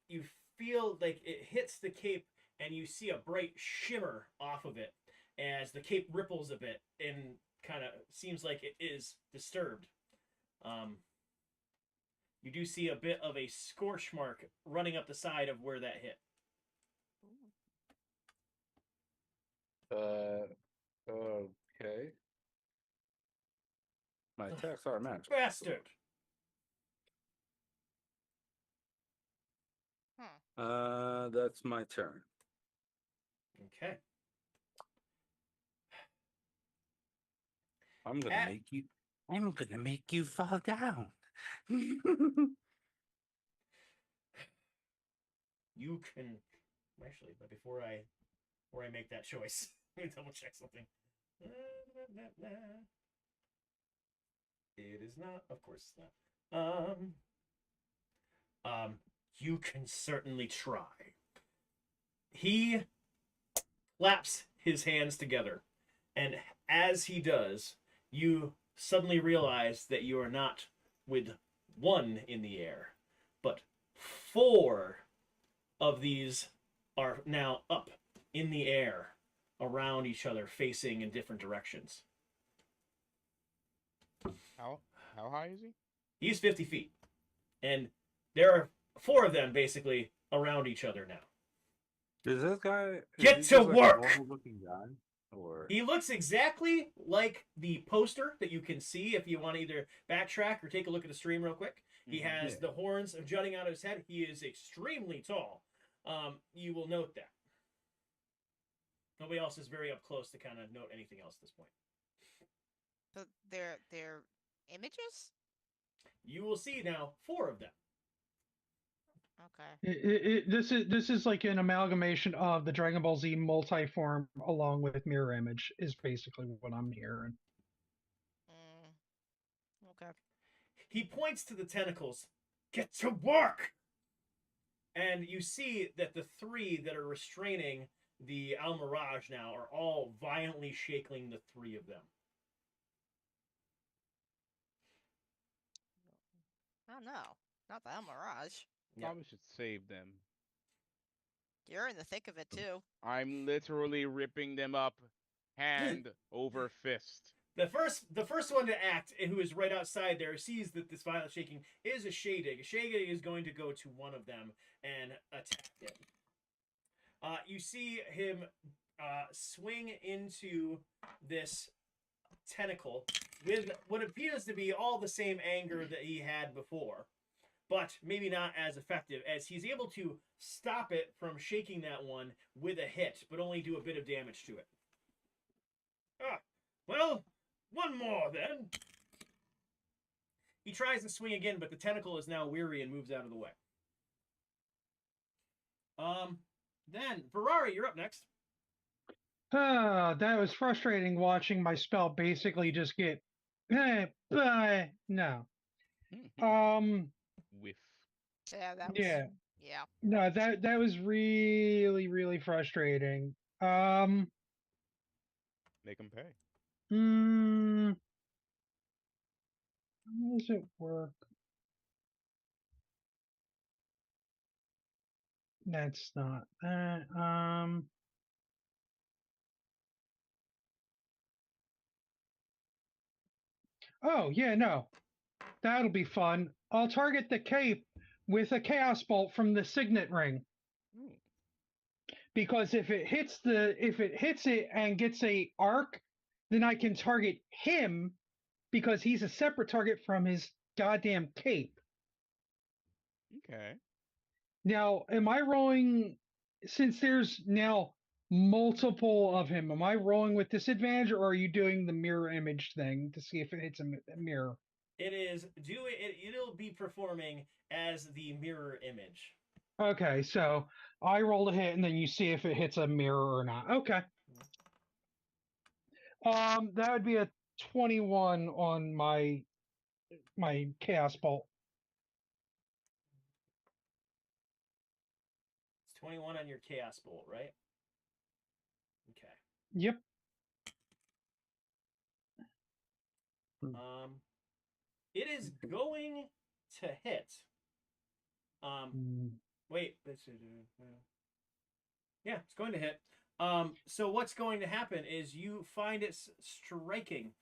You feel like it hits the cape, and you see a bright shimmer off of it as the cape ripples a bit and kind of seems like it is disturbed. You do see a bit of a scorch mark running up the side of where that hit. Okay. My attacks are magic. Bastard! That's my turn. Okay. I'm gonna make you fall down. You can actually, but before I make that choice, let me double check something. It is not, of course it's not. You can certainly try. He claps his hands together, and as he does, you suddenly realize that you are not with one in the air, but 4 of these are now up in the air around each other, facing in different directions. How high is he? He's 50 feet, and there are 4 of them basically around each other now. Is this guy Get to work! Like a looking guy? Or he looks exactly like the poster that you can see if you want to either backtrack or take a look at the stream real quick. He has the horns jutting out of his head. He is extremely tall. You will note that. Nobody else is very up close to kind of note anything else at this point. So they're images? You will see now 4 of them. Okay. This is like an amalgamation of the Dragon Ball Z multi-form along with mirror image is basically what I'm hearing. Okay. He points to the tentacles. Get to work! And you see that the 3 that are restraining the Al Mirage now are all violently shaking the 3 of them. Oh no, not the Al Mirage. Probably should save them. You're in the thick of it too. I'm literally ripping them up, hand over fist. The first one to act, who is right outside there, sees that this violent shaking is a Shaydig. Shaydig is going to go to one of them and attack it. You see him swing into this tentacle with what appears to be all the same anger that he had before, but maybe not as effective, as he's able to stop it from shaking that one with a hit, but only do a bit of damage to it. Well, one more then. He tries to swing again, but the tentacle is now weary and moves out of the way. Then Ferrari, you're up next. That was frustrating watching my spell basically just get no. Whiff. Yeah, that was. Yeah. Yeah. No, that was really frustrating. Make them pay. How does it work? That's not that. Oh, yeah, no. That'll be fun. I'll target the cape with a chaos bolt from the signet ring. Ooh. Because if it hits it and gets a arc, then I can target him because he's a separate target from his goddamn cape. Okay. Now, am I rolling since there's now multiple of him? Am I rolling with disadvantage, or are you doing the mirror image thing to see if it hits a mirror? It is it'll be performing as the mirror image. Okay, so I roll a hit, and then you see if it hits a mirror or not. Okay. That would be a 21 on my chaos bolt. It's 21 on your chaos bolt, right? Okay. Yep. It is going to hit. Wait. Yeah, it's going to hit. So what's going to happen is you find it striking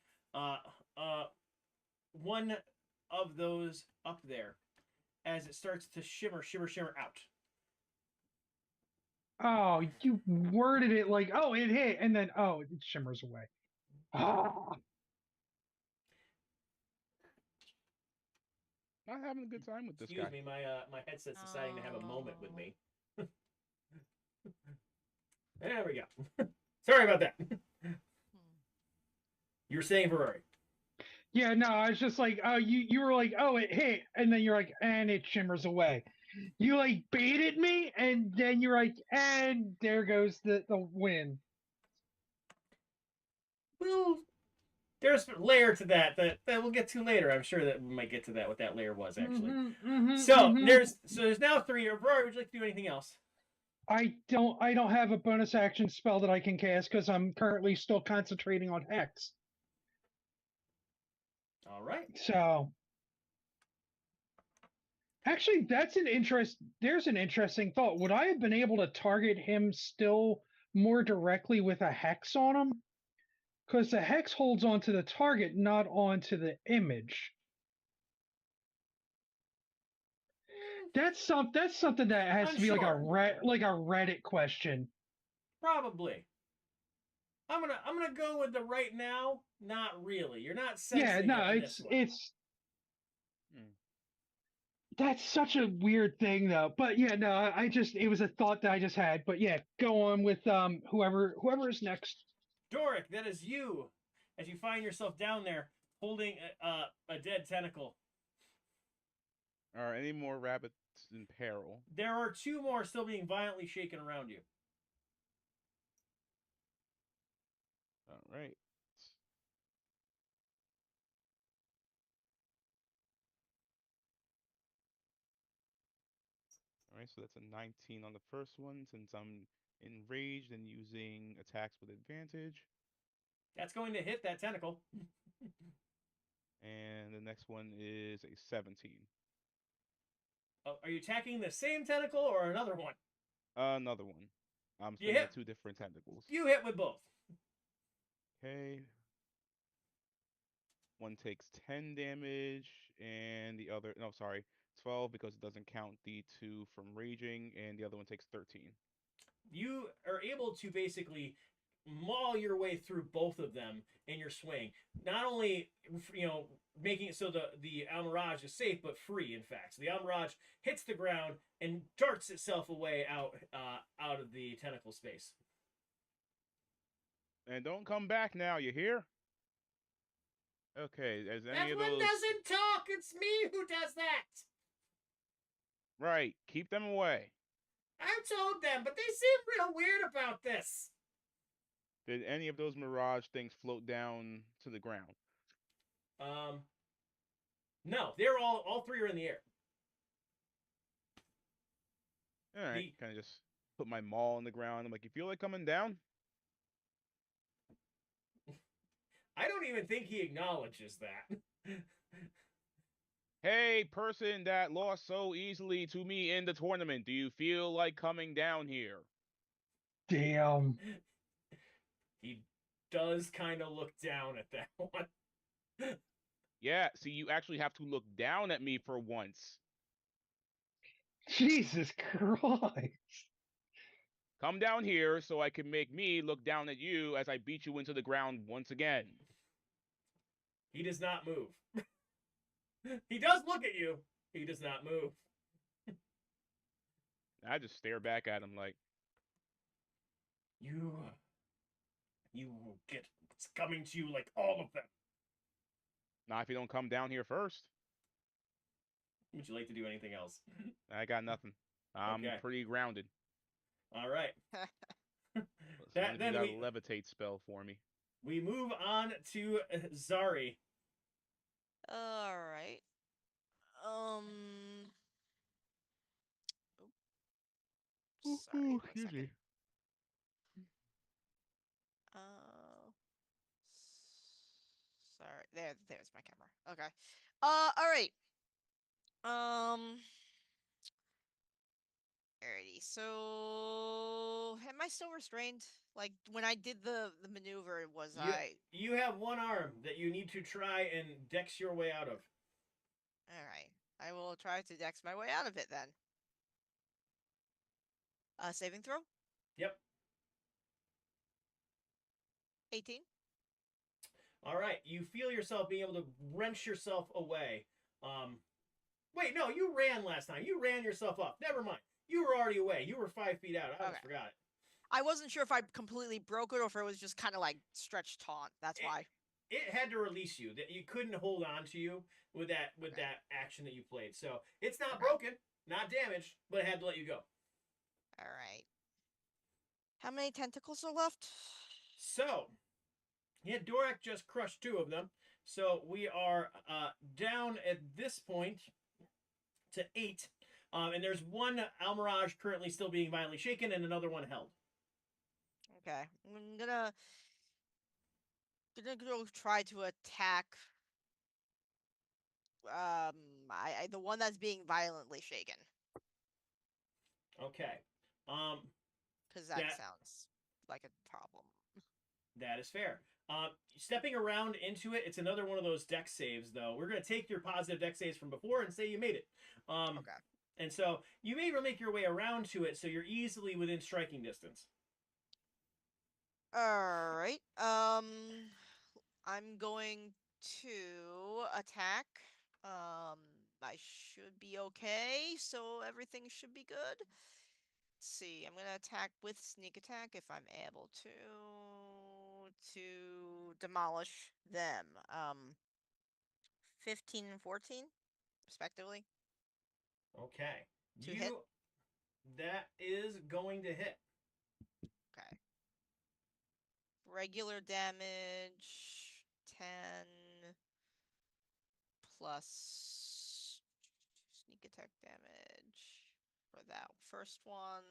one of those up there as it starts to shimmer out. Oh, you worded it like, oh, it hit, and then oh, it shimmers away. Ah. Not having a good time with this Excuse guy. me, my headset's deciding to have a moment with me. There we go. Sorry about that. You were saying Ferrari. Yeah, no, I was just like, oh, you were like, oh, it hit, and then you're like, and it shimmers away. You like baited me, and then you're like, and there goes the win. Well, there's a layer to that we'll get to later. I'm sure that we might get to that, what that layer was actually. There's now 3. Ferrari, would you like to do anything else? I don't have a bonus action spell that I can cast because I'm currently still concentrating on Hex. All right. So actually, there's an interesting thought. Would I have been able to target him still more directly with a Hex on him? Because the Hex holds onto the target, not onto the image. That's something that has to be like a Reddit question. Probably. I'm gonna go with the right now. Not really. You're not sensing. Yeah, no, it's. That's such a weird thing, though. But yeah, no, it was a thought that I just had. But yeah, go on with whoever is next. Doric, that is you, as you find yourself down there holding a dead tentacle. Are any more rabbits in peril? There are 2 more still being violently shaken around you. All right. All right, so that's a 19 on the first one since I'm enraged and using attacks with advantage. That's going to hit that tentacle. And the next one is a 17. Are you attacking the same tentacle or another one? Another one. I'm swinging at 2 different tentacles. You hit with both. Okay. One takes 10 damage, and the other, no, sorry, 12 because it doesn't count the 2 from raging, and the other one takes 13. You are able to basically maul your way through both of them in your swing. Not only, making it so the Almirage is safe, but free, in fact. So the Almirage hits the ground and darts itself away out of the tentacle space. And don't come back now, you hear? Okay, as any That of one those... doesn't talk! It's me who does that! Right, keep them away. I've told them, but they seem real weird about this. Did any of those Mirage things float down to the ground? No, they're all 3 are in the air. All right, kind of just put my maul on the ground. I'm like, you feel like coming down? I don't even think he acknowledges that. Hey, person that lost so easily to me in the tournament, do you feel like coming down here? Damn. He does kind of look down at that one. Yeah, see, you actually have to look down at me for once. Jesus Christ. Come down here so I can make me look down at you as I beat you into the ground once again. He does not move. He does look at you. He does not move. I just stare back at him like, You will get what's coming to you like all of them. not if you don't come down here first. Would you like to do anything else? I got nothing. I'm Okay. pretty grounded. All right. Then Then you got we a levitate spell for me. we move on to Zari. All right. Sorry, one Excuse second. me. Sorry. There's my camera. Okay. All right. Alrighty. So, am I still restrained? Like when I did the maneuver, was I? You have one arm that you need to try and dex your way out of. All right. I will try to dex my way out of it then. Saving throw. Yep. 18. All right. You feel yourself being able to wrench yourself away. Wait, no, you ran last time. You ran yourself up. Never mind. You were already away. You were 5 feet out. I just forgot it. I wasn't sure if I completely broke it or if it was just kind of like stretched taut. That's why. It had to release you. That you couldn't hold on to you with that action that you played. So it's not broken, not damaged, but it had to let you go. All right. How many tentacles are left? So, yeah, Dorak just crushed 2 of them. So we are down at this point to 8. And there's one Almirage currently still being violently shaken and another one held. Okay. I'm gonna go try to attack the one that's being violently shaken. Okay. Because that sounds like a problem. That is fair. Stepping around into it, it's another one of those dex saves, though. We're going to take your positive dex saves from before and say you made it. Okay. And so you may make your way around to it so you're easily within striking distance. All right. I'm going to attack. I should be okay, so everything should be good. Let's see. I'm gonna attack with sneak attack if I'm able to demolish them. 15 and 14, respectively. Okay. To hit? That is going to hit. Okay. Regular damage 10 plus sneak attack damage for that first one.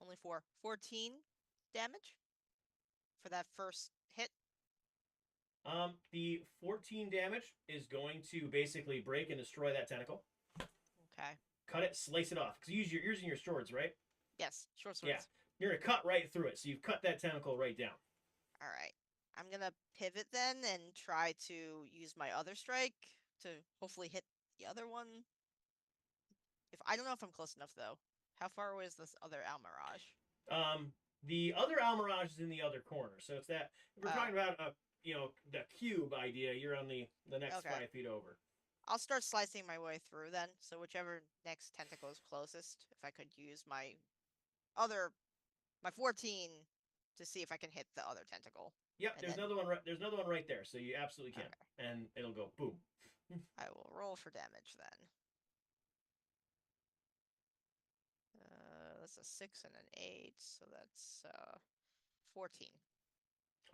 Only 4. 14 damage for that first hit. The 14 damage is going to basically break and destroy that tentacle. Okay. Cut it, slice it off. Because you're using your swords, right? Yes, short swords. Yeah. You're going to cut right through it. So you've cut that tentacle right down. All right. I'm going to pivot then and try to use my other strike to hopefully hit the other one. I don't know if I'm close enough, though. How far away is this other Almirage? The other Almirage is in the other corner. So it's that, if we're talking about, the cube idea, you're on the next 5 feet over. I'll start slicing my way through then. So whichever next tentacle is closest, if I could use my 14 to see if I can hit the other tentacle. Yep, there's another one right there, so you absolutely can. Okay. And it'll go boom. I will roll for damage then. That's a 6 and an 8, so that's 14.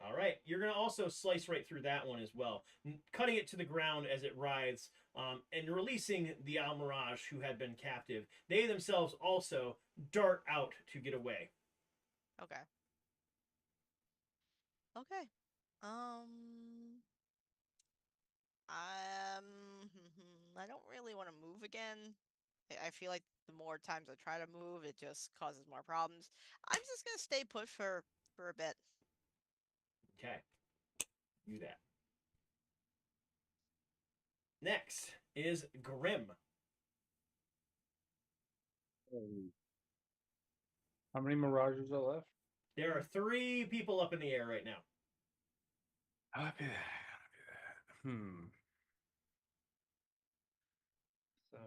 All right, you're going to also slice right through that one as well, cutting it to the ground as it writhes, and releasing the Almirage who had been captive. They themselves also dart out to get away. Okay. Okay. I don't really want to move again. I feel like the more times I try to move, it just causes more problems. I'm just gonna stay put for a bit. Okay. Do that. Next is Grim. How many mirages are left? There are 3 people up in the air right now. Copy that. So,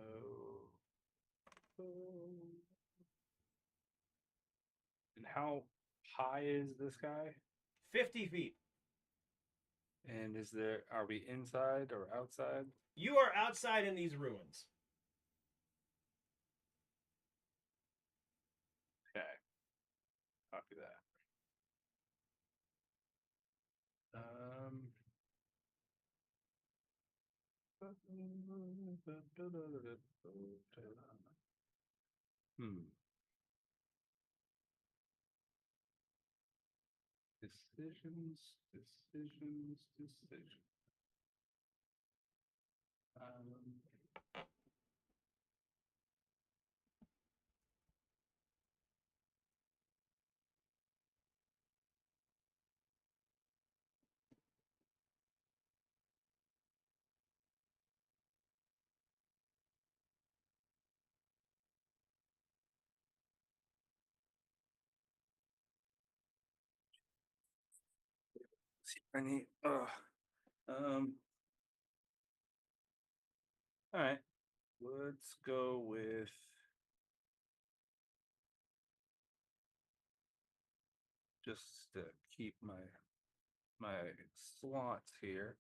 and how high is this guy? 50 feet. And are we inside or outside? You are outside in these ruins. Okay. Copy that. Decisions. See, I need. All right. Let's go with. Just to keep my slots here.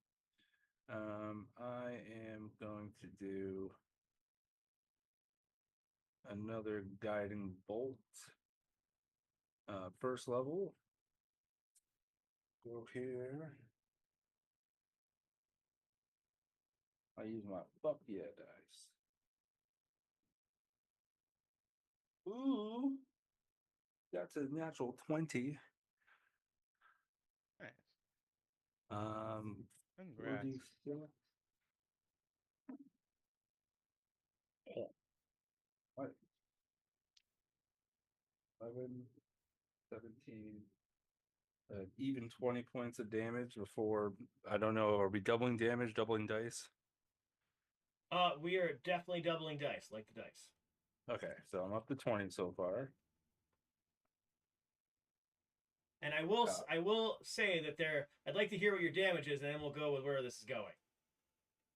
I am going to do another guiding bolt. First level. Go here. I use my fuck yeah dice. Ooh, that's a natural 20. Nice. 46. Congrats. What? 11, 17. Even 20 points of damage before. I don't know. Are we doubling damage, doubling dice? We are definitely doubling dice, like the dice. Okay, so I'm up to 20 so far. And I will say that I'd like to hear what your damage is, and then we'll go with where this is going.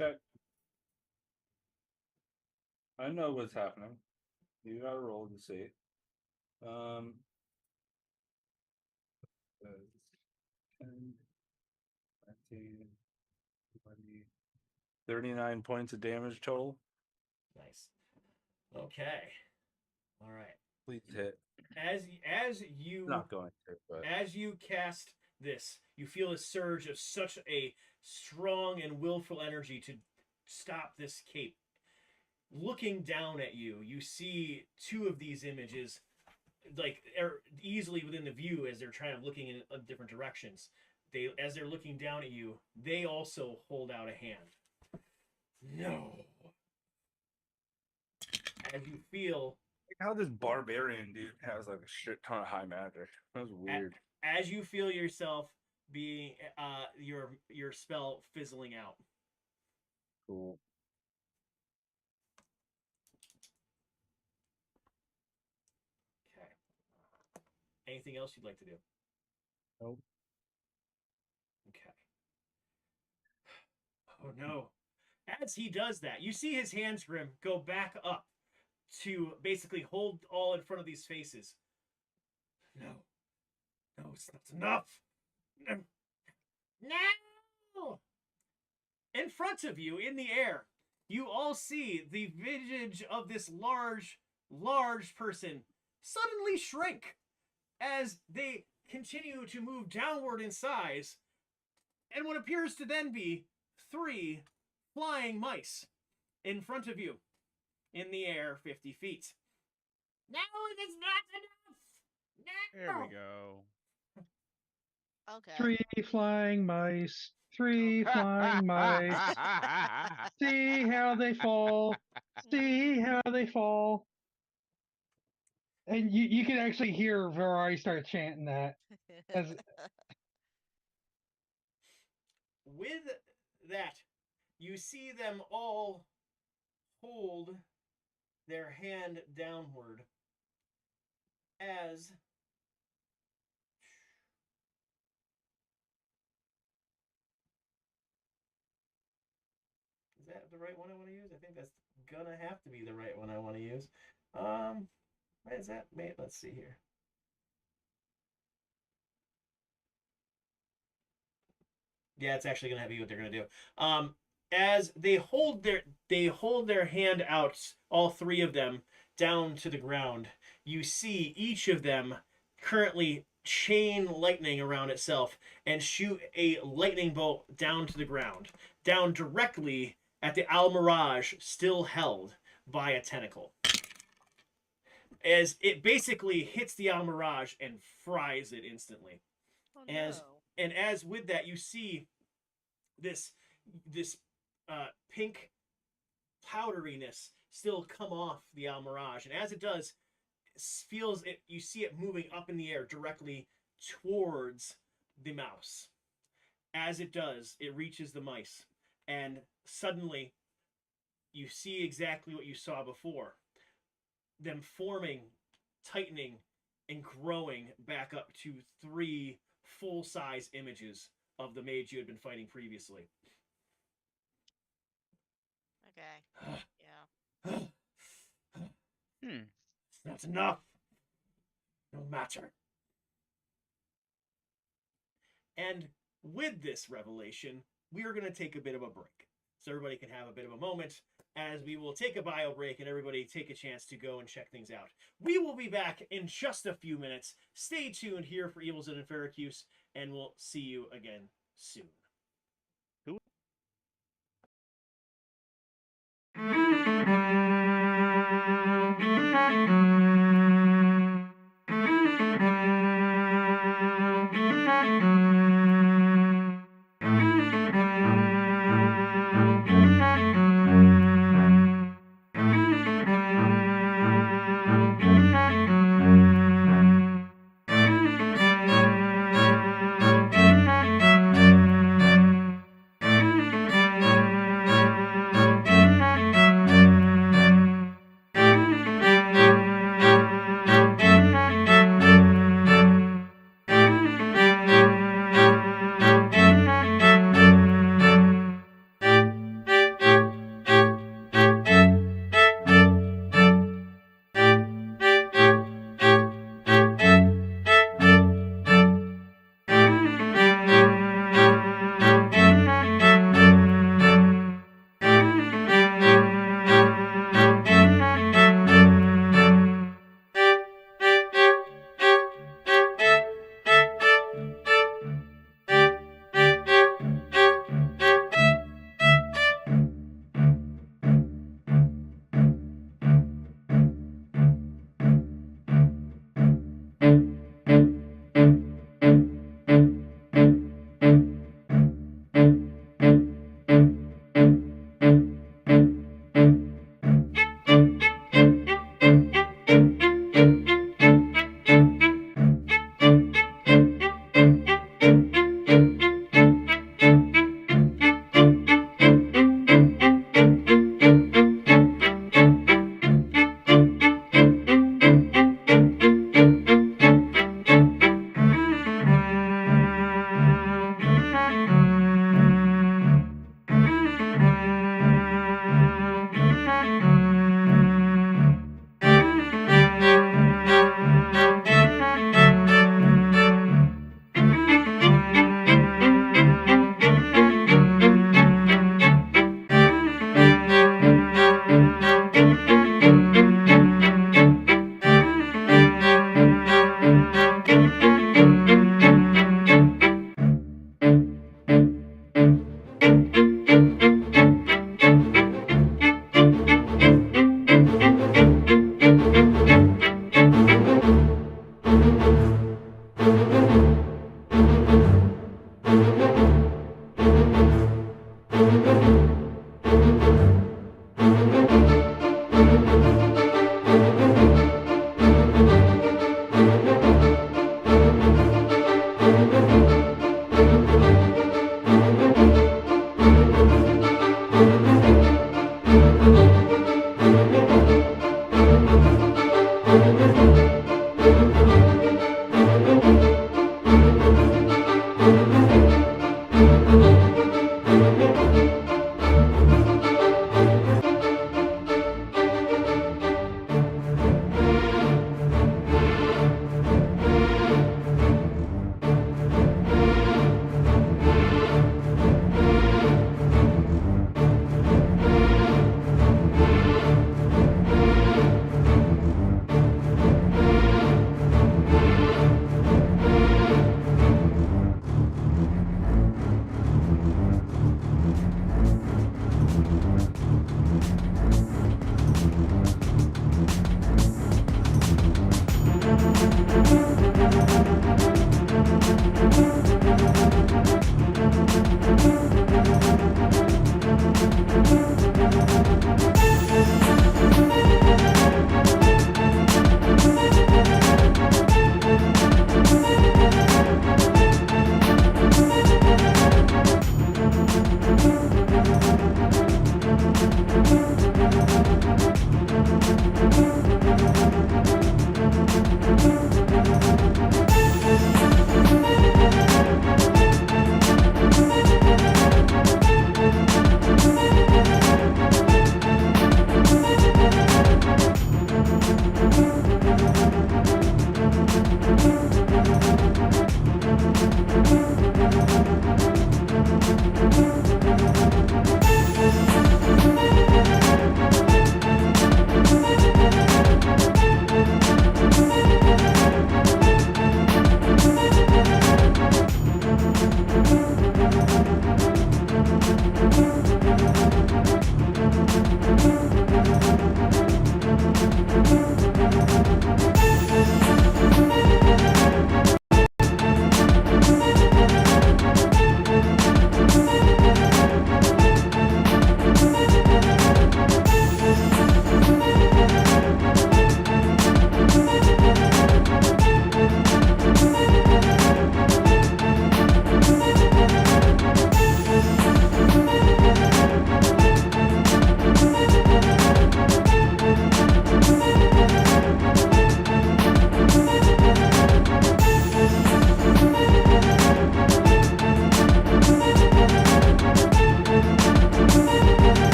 Okay. I know what's happening. You gotta roll to see. 10, 19, 20, 39 points of damage total. Nice. Okay. All right. Please hit. As you Not going to, but as you cast this, you feel a surge of such a strong and willful energy to stop this cape. Looking down at you, you see 2 of these images, like are easily within the view as they're trying to looking in different directions. As they're looking down at you, they also hold out a hand. No. As you feel how this barbarian dude has like a shit ton of high magic. That was weird. As you feel yourself being your spell fizzling out. Cool. Okay. Anything else you'd like to do? Nope. Okay. Oh no. As he does that, you see his hands, Grim, go back up to basically hold all in front of these faces. No. No, it's not enough. No! In front of you, in the air, you all see the visage of this large person suddenly shrink as they continue to move downward in size, and what appears to then be 3 flying mice in front of you in the air 50 feet. No, it is not enough! No! There we go. Okay. 3 flying mice. 3 flying mice. See how they fall. See how they fall. And you can actually hear Ferrari start chanting that. As with that, you see them all hold their hand downward as is that the right one I want to use? I think that's gonna have to be the right one I want to use. Why is that made? Let's see here. Yeah, it's actually gonna have to be what they're gonna do. As they hold their hand out, all three of them, down to the ground. You see each of them currently chain lightning around itself and shoot a lightning bolt down to the ground, down directly at the Almirage, still held by a tentacle. As it basically hits the Almirage and fries it instantly. Oh, As with that, you see this pink powderiness still come off the Almirage, and as it does, you see it moving up in the air directly towards the mouse. As it does, it reaches the mice, and suddenly you see exactly what you saw before. Them forming, tightening, and growing back up to 3 full-size images of the mage you had been fighting previously. Okay. Yeah. That's enough. No matter. And with this revelation, we are going to take a bit of a break. So everybody can have a bit of a moment as we will take a bio break and everybody take a chance to go and check things out. We will be back in just a few minutes. Stay tuned here for Evils and Enferacuse, and we'll see you again soon.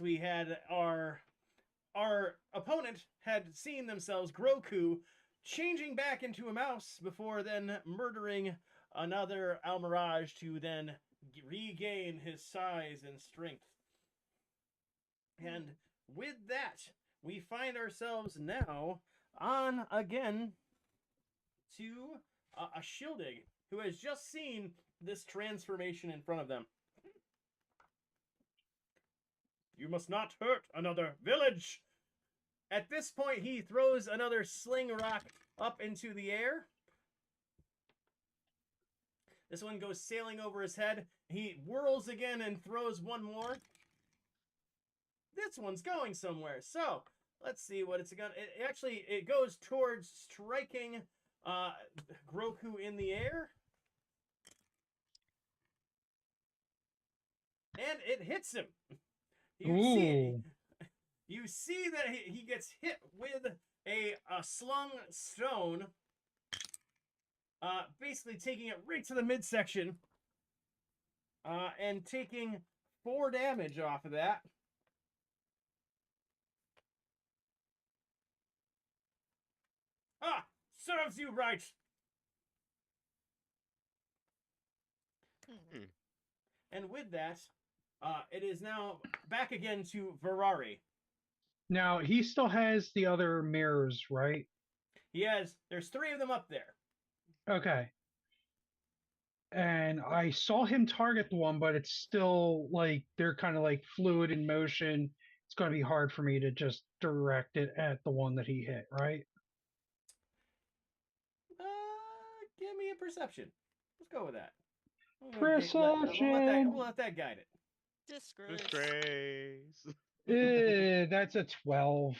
we had our opponent had seen themselves, Groku, changing back into a mouse before then murdering another Almirage to then regain his size and strength. And with that, we find ourselves now on again to a Shielding who has just seen this transformation in front of them. You must not hurt another village. At this point, he throws another sling rock up into the air. This one goes sailing over his head. He whirls again and throws one more. This one's going somewhere. So, let's see what it's gonna... It goes towards striking Groku in the air. And it hits him. You see that he gets hit with a slung stone, basically taking it right to the midsection, and taking 4 damage off of that. Ah, serves you right. And with that, it is now back again to Ferrari. Now, he still has the other mirrors, right? There's 3 of them up there. Okay. And I saw him target the one, but it's still like they're kind of like fluid in motion. It's going to be hard for me to just direct it at the one that he hit, right? Give me a perception. Let's go with that. Perception. We'll let that guide it. Disgrace. That's a 12.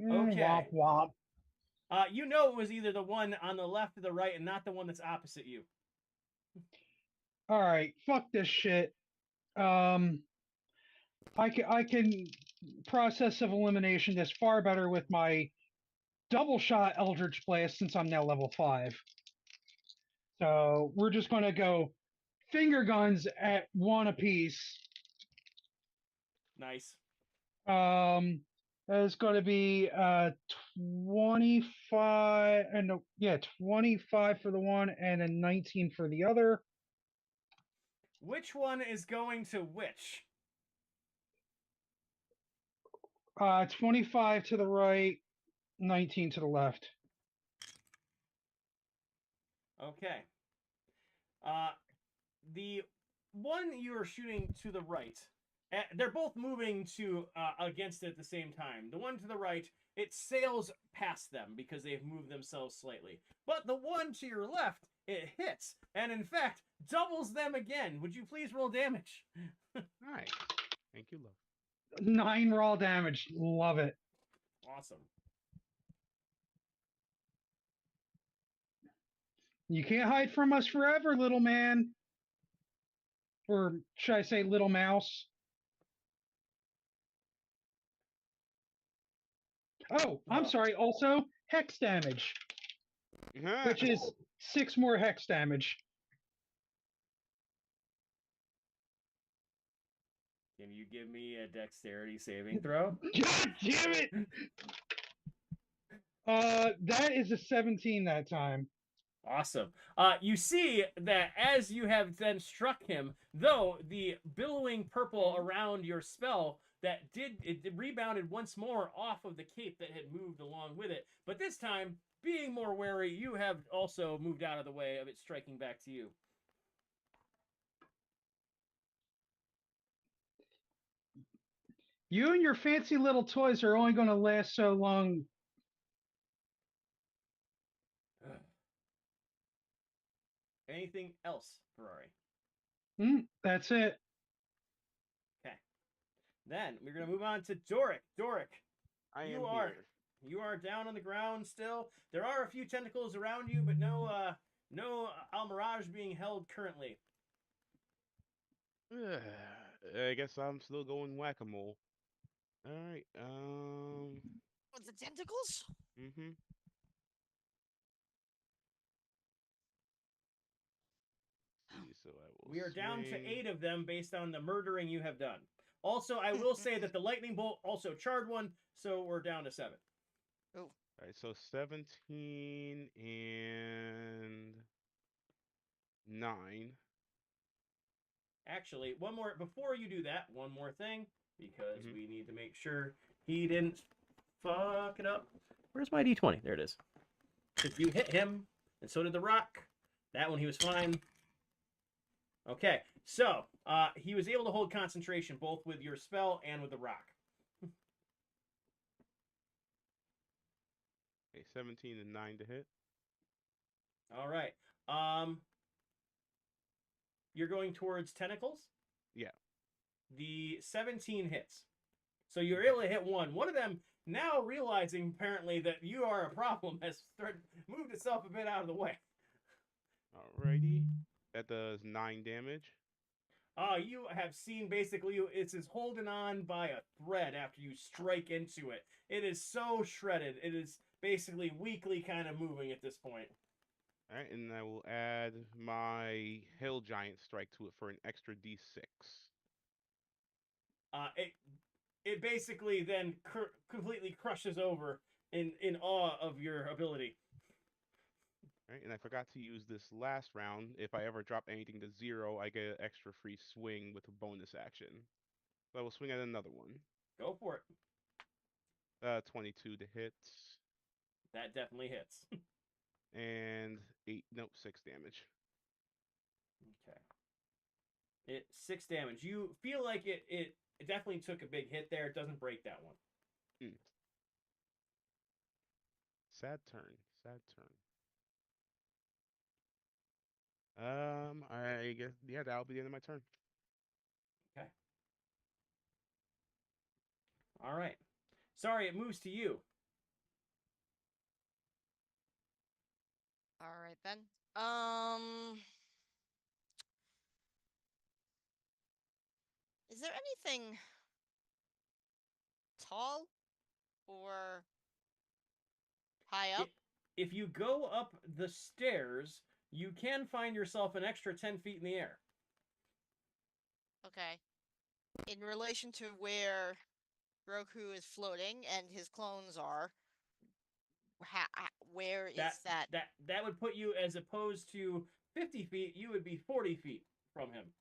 Okay. Womp womp. You know it was either the one on the left or the right and not the one that's opposite you. All right, fuck this shit. I can process of elimination this far better with my double shot Eldritch Blast since I'm now level 5. So we're just gonna go finger guns at 1 apiece. Nice. It's going to be 25 and 25 for the one and a 19 for the other. Which one is going to which? 25 to the right, 19 to the left. Okay. The one you are shooting to the right, they're both moving to against it at the same time. The one to the right, it sails past them because they've moved themselves slightly. But the one to your left, it hits, and in fact, doubles them again. Would you please roll damage? Nice. Thank you, love. 9 raw damage. Love it. Awesome. You can't hide from us forever, little man. Or should I say little mouse? Oh, I'm sorry. Also, hex damage, which is 6 more hex damage. Can you give me a dexterity saving throw? God damn it! That is a 17 that time. Awesome. You see that as you have then struck him, though the billowing purple around your spell it rebounded once more off of the cape that had moved along with it. But this time, being more wary, you have also moved out of the way of it striking back to you. You and your fancy little toys are only going to last so long. Anything else, Ferrari? That's it. Okay. Then we're going to move on to Doric. Doric, you are down on the ground still. There are a few tentacles around you, but no Almirage being held currently. I guess I'm still going whack-a-mole. All right. With the tentacles? Mm-hmm. So I will We are down to swing. 8 of them based on the murdering you have done. Also, I will say that the lightning bolt also charred one, so we're down to 7. Ooh. All right, so 17 and 9. Actually, one more before you do that. One more thing, because Mhm. we need to make sure he didn't fuck it up. Where's my d20? There it is. If you hit him, and so did the rock. That one he was fine. Okay, so he was able to hold concentration both with your spell and with the rock. Okay, 17 and 9 to hit. All right. You're going towards tentacles? Yeah. The 17 hits. So you're able to hit one. One of them, now realizing apparently that you are a problem, has moved itself a bit out of the way. Alrighty. That does 9 damage. You have seen basically it's holding on by a thread after you strike into it. It is so shredded. It is basically weakly kind of moving at this point. Alright, and I will add my Hill Giant Strike to it for an extra d6. It basically then completely crushes over in awe of your ability. Right, and I forgot to use this last round. If I ever drop anything to 0, I get an extra free swing with a bonus action. So I will swing at another one. Go for it. 22 to hit. That definitely hits. And 6 damage. Okay. 6 damage. You feel like it definitely took a big hit there. It doesn't break that one. Sad turn. Sad turn. I guess, yeah, that'll be the end of my turn. Okay. All right. Sorry, it moves to you. All right then. Is there anything tall or high up? If you go up the stairs, you can find yourself an extra 10 feet in the air. Okay. In relation to where Groku is floating and his clones are, where is that? That would put you, as opposed to 50 feet, you would be 40 feet from him.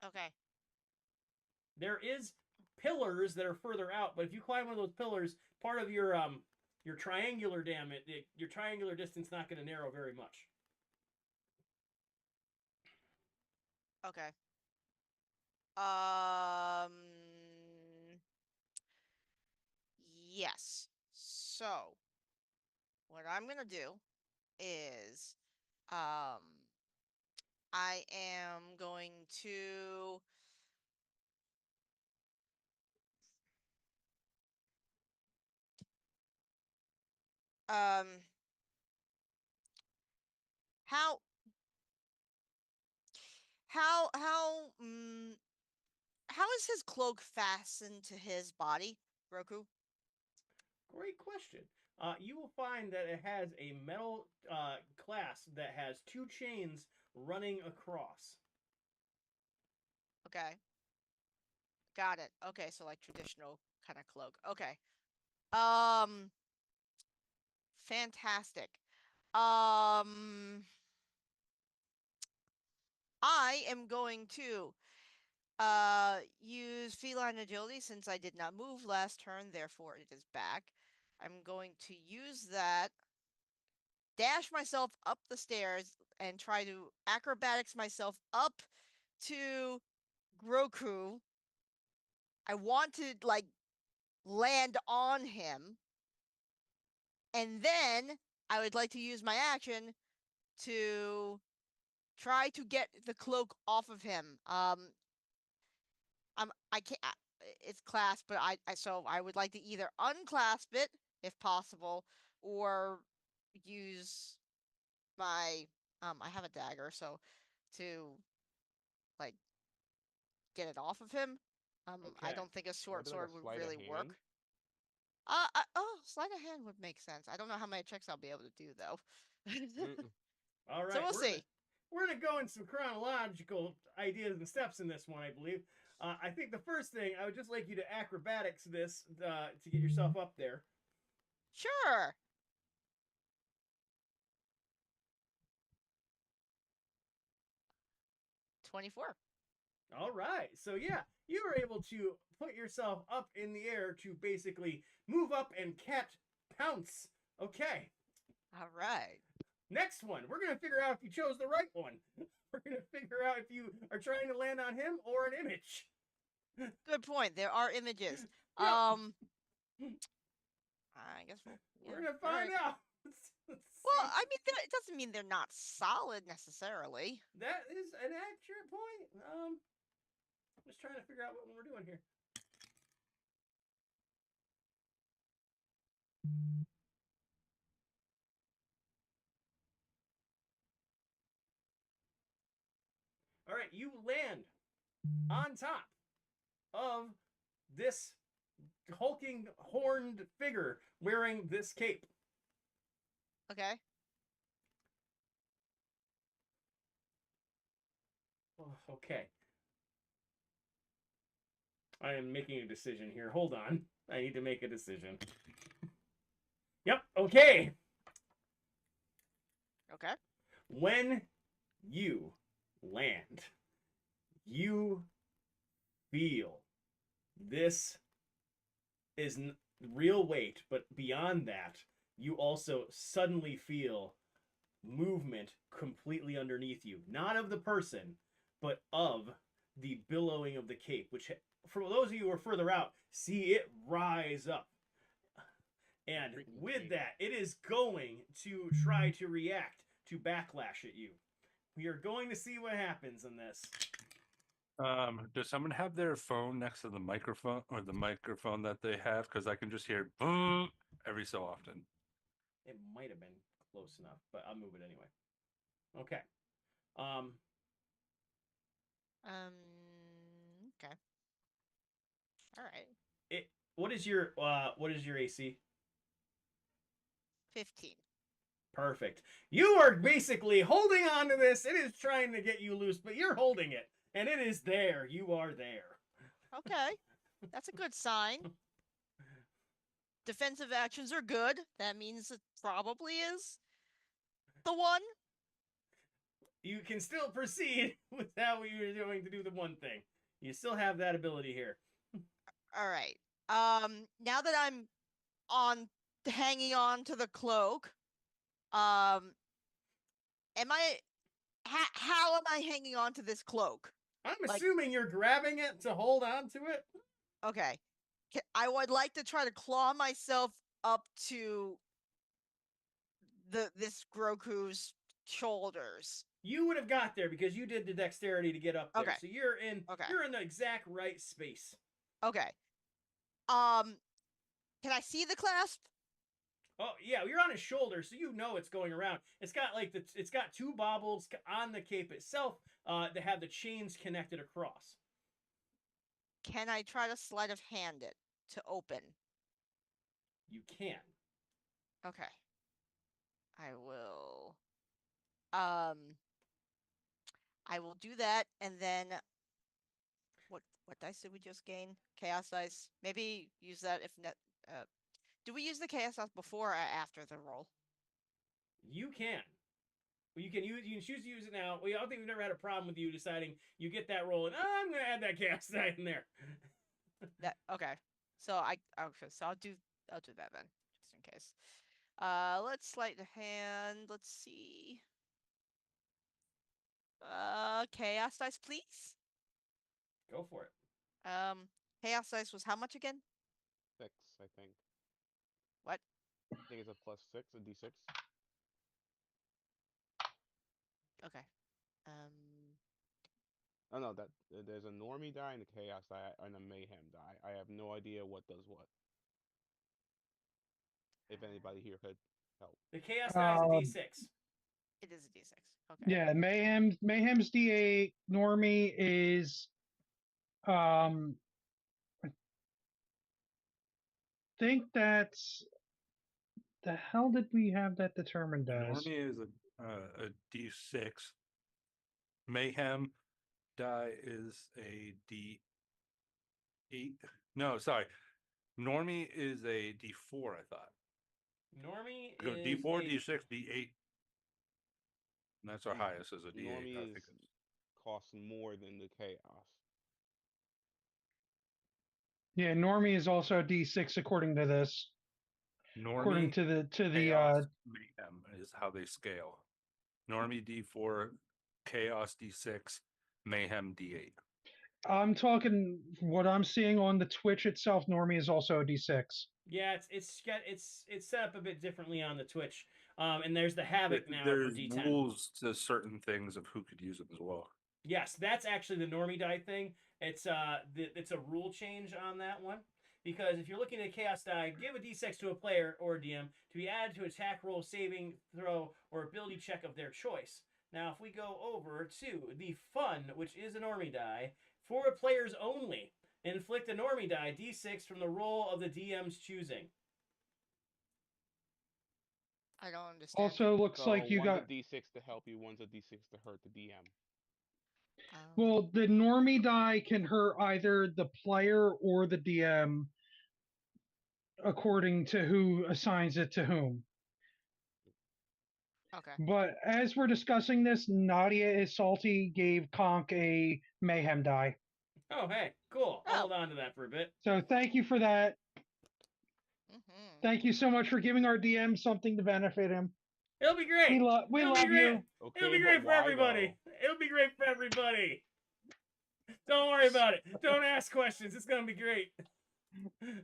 Okay. There is pillars that are further out, but if you climb one of those pillars, part of your triangular your triangular distance not going to narrow very much. Okay. Yes. So, what I'm gonna do is, I am going to um how how how mm, how is his cloak fastened to his body, Roku? Great question. You will find that it has a metal clasp that has 2 chains running across. Okay. Got it. Okay, so like traditional kind of cloak. Okay. Fantastic. I am going to use feline agility since I did not move last turn, therefore it is back. I'm going to use that, dash myself up the stairs, and try to acrobatics myself up to Groku. I want to like land on him, and then I would like to use my action to try to get the cloak off of him. I can't. It's clasped, but so I would like to either unclasp it if possible, or use my I have a dagger, so to like get it off of him. I Okay. don't think a short Maybe like a sword would sleight of really work. hand? Sleight of hand would make sense. I don't know how many checks I'll be able to do though. All So right, we'll we're gonna see. we're gonna go in some chronological ideas and steps in this one, I believe. I think the first thing I would just like you to acrobatics this to get yourself up there. Sure. $24. All right. So yeah, you were able to put yourself up in the air to basically move up and pounce. Okay. All right. Next one, we're gonna figure out if you chose the right one. We're gonna figure out if you are trying to land on him or an image. Good point. There are images. Yep. I guess we're gonna find out. Well, I mean, it doesn't mean they're not solid necessarily. That is an accurate point. Just trying to figure out what we're doing here. All right, you land on top of this hulking horned figure wearing this cape. Okay. Oh, okay. I am making a decision here. Hold on. I need to make a decision. Yep, okay. Okay. When you land, you feel this is real weight, but beyond that, you also suddenly feel movement completely underneath you. Not of the person, but of the billowing of the cape, which for those of you who are further out, see it rise up. And with that, it is going to try to react to backlash at you. We are going to see what happens in this. Does someone have their phone next to the microphone or the microphone that they have? Because I can just hear boom every so often. It might have been close enough, but I'll move it anyway. Okay. Okay. All right. What is your AC? 15. Perfect. You are basically holding on to this. It is trying to get you loose, but you're holding it. And it is there. You are there. Okay. That's a good sign. Defensive actions are good. That means it probably is the one. You can still proceed with how you're going to do the one thing. You still have that ability here. All right. Now that I'm hanging on to the cloak, how am I hanging on to this cloak? I'm assuming you're grabbing it to hold on to it. Okay. I would like to try to claw myself up to this GROKUUUUU's shoulders. You would have got there because you did the dexterity to get up there. Okay. So you're in the exact right space. Okay. Can I see the clasp? Oh yeah, you're on his shoulder, so you know it's going around. It's got it's got two baubles on the cape itself that have the chains connected across. Can I try to sleight of hand it to open? You can. Okay. I will. I will do that, and then what dice did we just gain? Chaos dice. Maybe use that if net. Do we use the chaos dice before or after the roll? You can. You can choose to use it now. I don't think we've never had a problem with you deciding you get that roll and I'm gonna add that chaos die in there. Okay. So I'll do that then, just in case. Let's sleight of hand. Let's see. Chaos dice, please. Go for it. Chaos dice was how much again? 6, I think. What? I think it's a +6, a D6. Okay. Oh no, there's a normie die and a chaos die and a mayhem die. I have no idea what does what. If anybody here could help. The chaos die is a D6. It is a D6. Okay. Yeah, Mayhem's D8. Normie is I think that's the hell did we have that determined as? Normie is a D6. Mayhem die is a D8. No, sorry. Normie is a D4, I thought. Normie Go is D4, a- D6, D8. And that's our highest as a D8. Normie I is think it's... costs more than the chaos. Yeah, Normie is also a D6 according to this. According Normie, to the Chaos, Mayhem is how they scale. Normie D4, Chaos D6, Mayhem D8. I'm talking what I'm seeing on the Twitch itself. Normie is also a D6. Yeah, it's set up a bit differently on the Twitch. And there's the Havoc now for There's D10. rules to certain things of who could use them as well. Yes, that's actually the Normie die thing. It's a rule change on that one. Because if you're looking at a Chaos die, give a D6 to a player or a DM to be added to attack roll, saving throw, or ability check of their choice. Now, if we go over to the Fun, which is a Normie die, for players only, inflict a Normie die, D6 from the roll of the DM's choosing. I don't understand. Also, looks So like you one's got. a D6 to help you, one's a D6 to hurt the DM. Well, the Normie die can hurt either the player or the DM, according to who assigns it to whom. Okay. But as we're discussing this, Nadia is salty gave Conk a Mayhem die. Oh, hey, cool. I'll Oh. hold on to that for a bit. So thank you for that. Mm-hmm. Thank you so much for giving our DM something to benefit him. It'll be great. We It'll be love great. you. Okay, It'll be but great for why, everybody. It'll be great for everybody. Don't worry about it. Don't ask questions. It's gonna be great.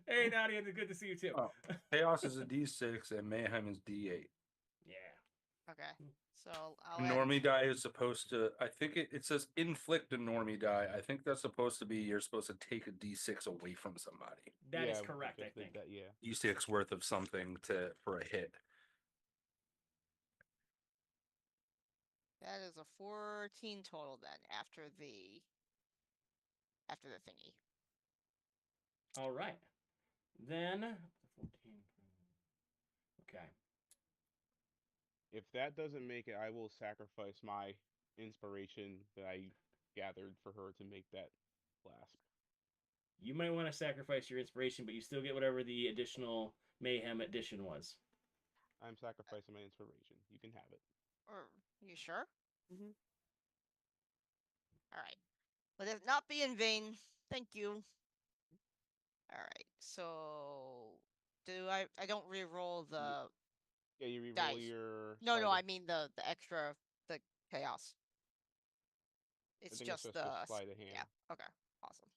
Hey, Nadia, good to see you too. Oh, Chaos is a D6 and Mayhem is D8. Yeah. Okay. So I'll add- Normie die is supposed to, I think it says inflict a normie die. I think that's supposed to be you're supposed to take a D6 away from somebody. That is Yeah, we correct, I just did think. that, yeah. D6 worth of something for a hit. That is a 14 total then after the thingy. All right. Then 14. Okay. If that doesn't make it, I will sacrifice my inspiration that I gathered for her to make that clasp. You might want to sacrifice your inspiration, but you still get whatever the additional Mayhem addition was. I'm sacrificing my inspiration. You can have it. Or you sure? Mhm. All right. Let it not be in vain. Thank you. All right. So do I don't re-roll the Yeah, you reroll dice. your. No, sorry, no, I mean the extra the chaos. I It's think just it's the just a sleight of hand. yeah. Okay. Awesome.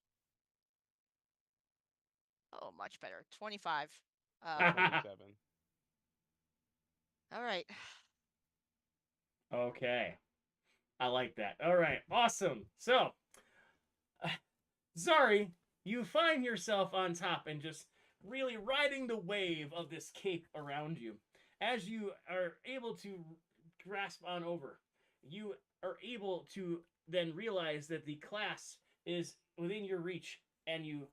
Oh, much better. 25. 27. All right. Okay. I like that. All right. Awesome. So, Zari, you find yourself on top and just really riding the wave of this cape around you. As you are able to grasp on over, you are able to then realize that the class is within your reach and you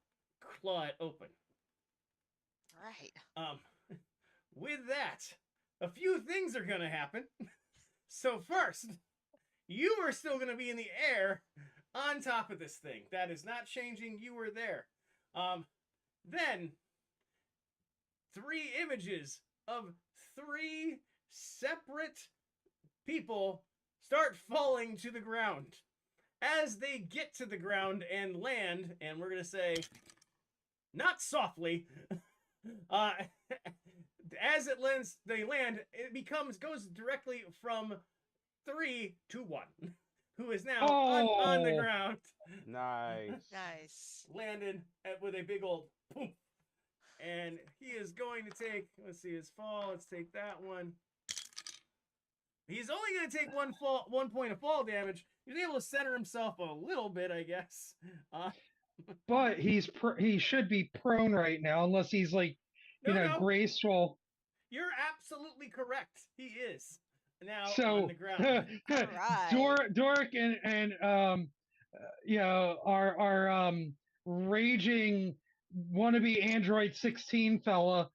claw it open. All right. With that, a few things are going to happen. So first, you are still going to be in the air on top of this thing. That is not changing. You were there. Then, 3 images of 3 separate people start falling to the ground. As they get to the ground and land, and we're going to say, not softly, as they land, it goes directly from 3 to 1, who is now on the ground. Nice. Nice. Landed with a big old boom. And he is going to take, let's see his fall. Let's take that one. He's only going to take 1 point of fall damage. He's able to center himself a little bit, I guess. But he should be prone right now, unless he's like, No. graceful. You're absolutely correct. He is now So on the ground. Alright. Doric and our raging wannabe Android 16 fella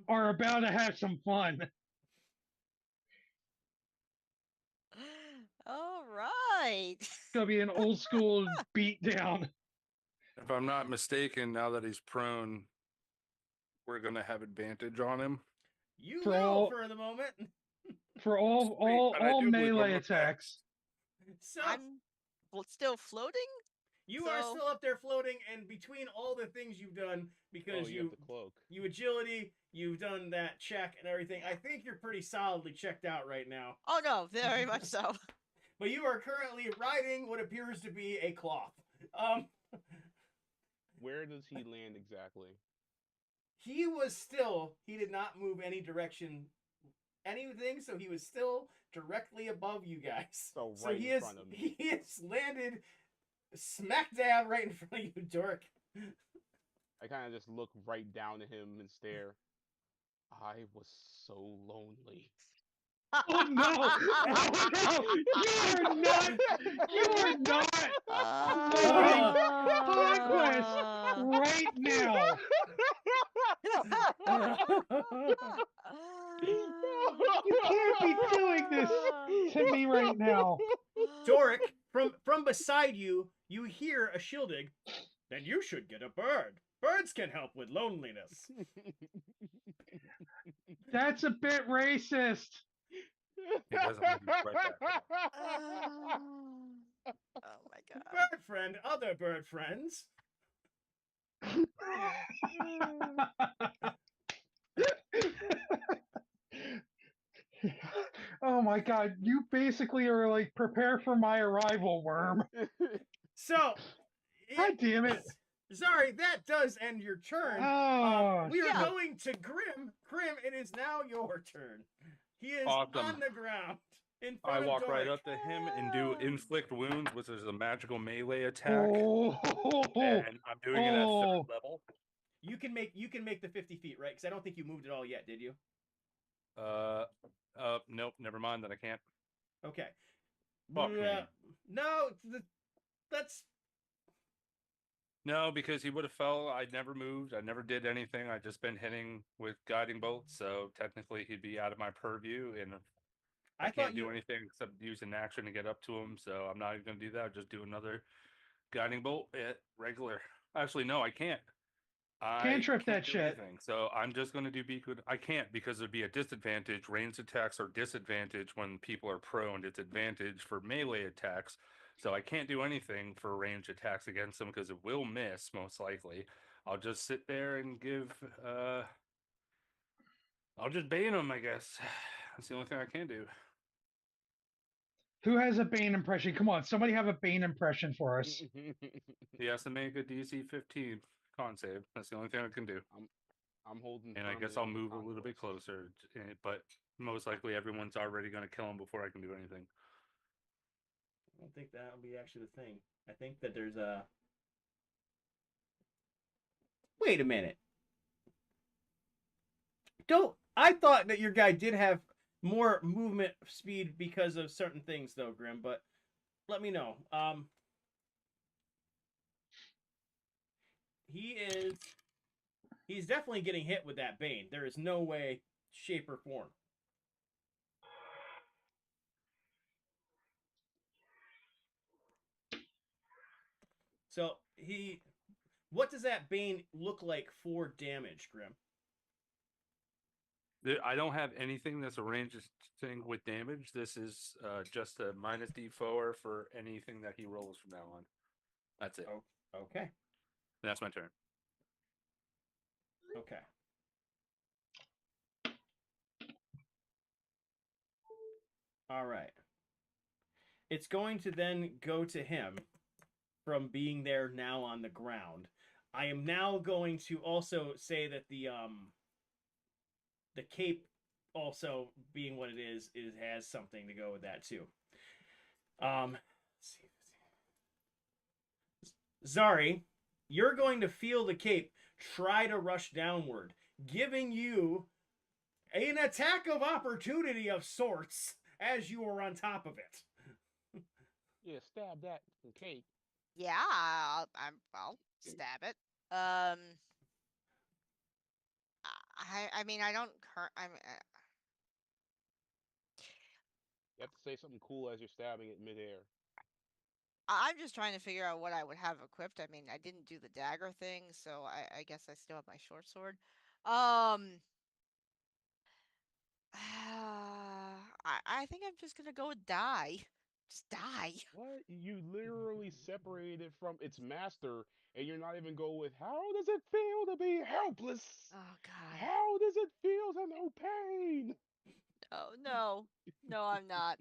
are about to have some fun. All right. right. It's gonna be an old school beat down. If I'm not mistaken, now that he's prone, we're gonna have advantage on him. You For will all- for the moment. For all Sweet, and I all do believe I'm melee up next. attacks. So I'm still floating. you are so- still up there floating, and between all the things you've done, because Oh, you have the cloak. you agility, you've done that check and everything, I think you're pretty solidly checked out right now. Oh no, very much so. But you are currently riding what appears to be a cloth. Where does he land exactly? He did not move any direction, anything, so he was still directly above you guys. So So right he in is, front of me. he is landed smack dab right in front of you, Dork. I kind of just look right down at him and stare. I was so lonely. Oh no! Oh no! You are not! You are not conquest right now! You can't be doing this to me right now. Doric, from beside you, you hear a Shielding. Then you should get a bird. Birds can help with loneliness. That's a bit racist. He doesn't look right back. Oh my god. Bird friend, other bird friends. Oh my god, you basically are like, prepare for my arrival, worm. So, God damn it. Sorry, that does end your turn. Oh, We are yeah. going to Grim. Grim, it is now your turn. He is Awesome. on the ground. In I front of walk right Doric. up to him and do inflict wounds, which is a magical melee attack, oh, and I'm doing it at oh. 3rd level. You can make the 50 feet, right? Because I don't think you moved at all yet, did you? Nope, never mind that I can't. Okay. Fuck me. No, that's No, because he would have fell. I never moved. I never did anything. I just been hitting with guiding bolts, so technically he'd be out of my purview, and I can't do anything except use an action to get up to him. So I'm not even gonna do that. I'll just do another guiding bolt at regular. Actually, no, I can't. Can't trip that do shit. anything. So I'm just gonna do be good. I can't because there'd be a disadvantage. Ranged attacks are disadvantage when people are prone. It's advantage for melee attacks. So I can't do anything for ranged attacks against them because it will miss most likely. I'll just sit there and give. I'll just bane him, I guess. That's the only thing I can do. Who has a Bane impression? Come on, somebody have a Bane impression for us. He has to make a DC 15 con save. That's the only thing I can do. I'm holding. And I firmly guess I'll on the move a little bit concourse. closer. But most likely everyone's already going to kill him before I can do anything. I don't think that'll be actually the thing. I think that there's a. Wait a minute. I thought that your guy did have more movement speed because of certain things, though, Grim. But let me know. He's definitely getting hit with that Bane. There is no way, shape, or form. So what does that Bane look like for damage, Grim? I don't have anything that's a ranged thing with damage. This is just a minus D4 for anything that he rolls from now on. That's it. Oh, okay. That's my turn. Okay. All right. It's going to then go to him from being there now on the ground. I am now going to also say that the cape also being what it is has something to go with that too. Let's see. Zari, you're going to feel the cape try to rush downward, giving you an attack of opportunity of sorts as you are on top of it. Yeah, stab that cake. Yeah, I'll stab it. I mean, I don't. You have to say something cool as you're stabbing it midair. I'm just trying to figure out what I would have equipped. I mean, I didn't do the dagger thing, so I guess I still have my short sword. I think I'm just gonna go with die. Just die. What? You literally separate it from its master, and you're not even go with how does it feel to be helpless? Oh God. How does it feel to know pain? Oh no, no, I'm not.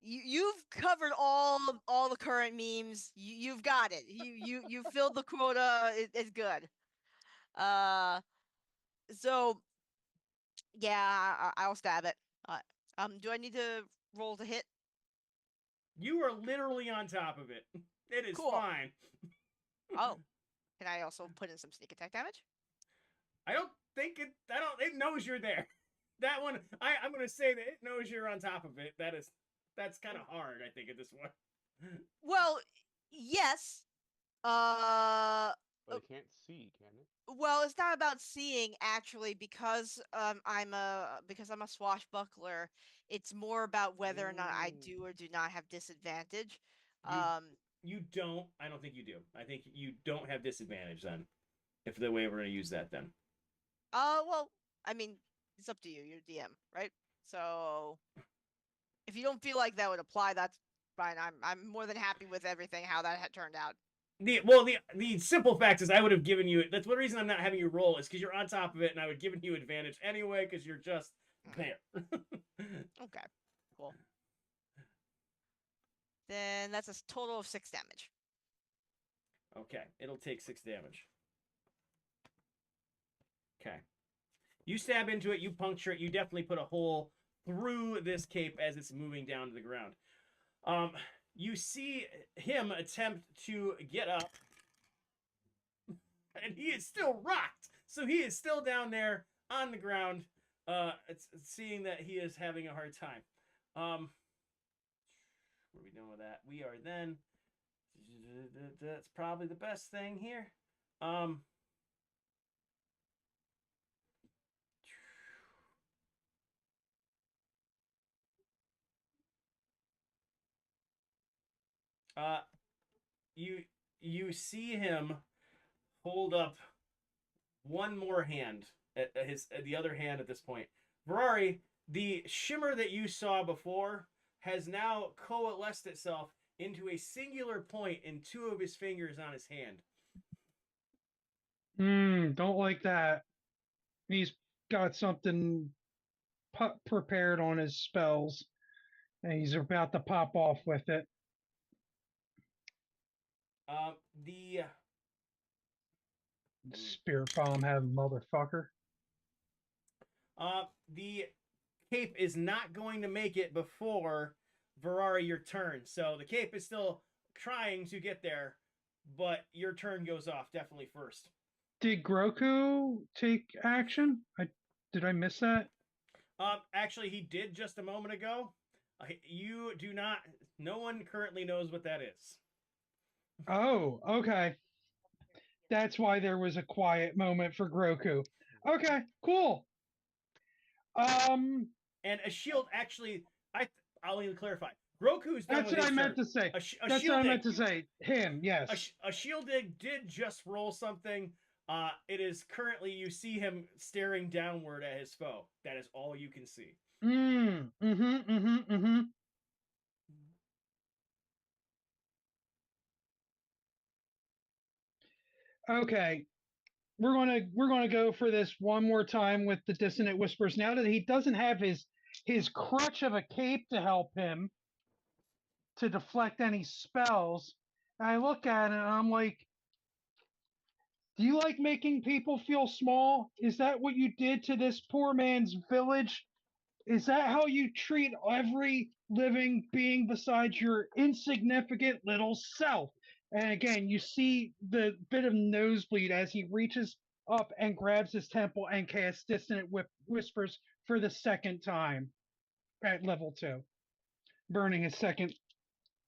You've covered all the current memes. You've got it. You filled the quota. It's good. Uh, so yeah, I'll stab it. Do I need to roll to hit? You are literally on top of it. It is Cool. fine. Oh, can I also put in some sneak attack damage? I don't think it. I don't. It knows you're there. That one. I'm gonna say that it knows you're on top of it. That's kind of hard. I think at this one. Well, yes. But it can't see, can it? Well, it's not about seeing actually because I'm a swashbuckler. It's more about whether or not I do or do not have disadvantage. You Um, you don't. I don't think you do. I think you don't have disadvantage then. If the way we're gonna use that then. well, I mean, it's up to you. You're DM, right? So if you don't feel like that would apply, that's fine. I'm more than happy with everything how that had turned out. The simple fact is I would have given you. That's one reason I'm not having you roll is because you're on top of it, and I would have given you advantage anyway because you're just there. Okay, cool. Then that's a total of 6 damage. Okay, it'll take 6 damage. Okay. You stab into it, you puncture it, you definitely put a hole through this cape as it's moving down to the ground. You see him attempt to get up, and he is still rocked. So he is still down there on the ground, seeing that he is having a hard time. What are we doing with that? We are then. That's probably the best thing here. You see him hold up one more hand at the other hand at this point. Ferrari, the shimmer that you saw before has now coalesced itself into a singular point in 2 of his fingers on his hand. Don't like that. He's got something prepared on his spells, and he's about to pop off with it. The Spirit bomb, have motherfucker. The cape is not going to make it before Ferrari your turn. So the cape is still trying to get there, but your turn goes off definitely first. Did Groku take action? Did I miss that? Actually, he did just a moment ago. You do not. No one currently knows what that is. Oh, okay. That's why there was a quiet moment for Groku. Okay, cool. And a shield actually. I'll even clarify. Groku's done. That's with what his I meant turn. to say. A That's shield what I dig. meant to say. Him, yes. A shield dig did just roll something. It is currently you see him staring downward at his foe. That is all you can see. Okay. We're gonna go for this one more time with the dissonant whispers. Now that he doesn't have his crutch of a cape to help him to deflect any spells, I look at it and I'm like, do you like making people feel small? Is that what you did to this poor man's village? Is that how you treat every living being besides your insignificant little self? And again, you see the bit of nosebleed as he reaches up and grabs his temple and casts Dissonant Whispers for the second time at level 2, burning his second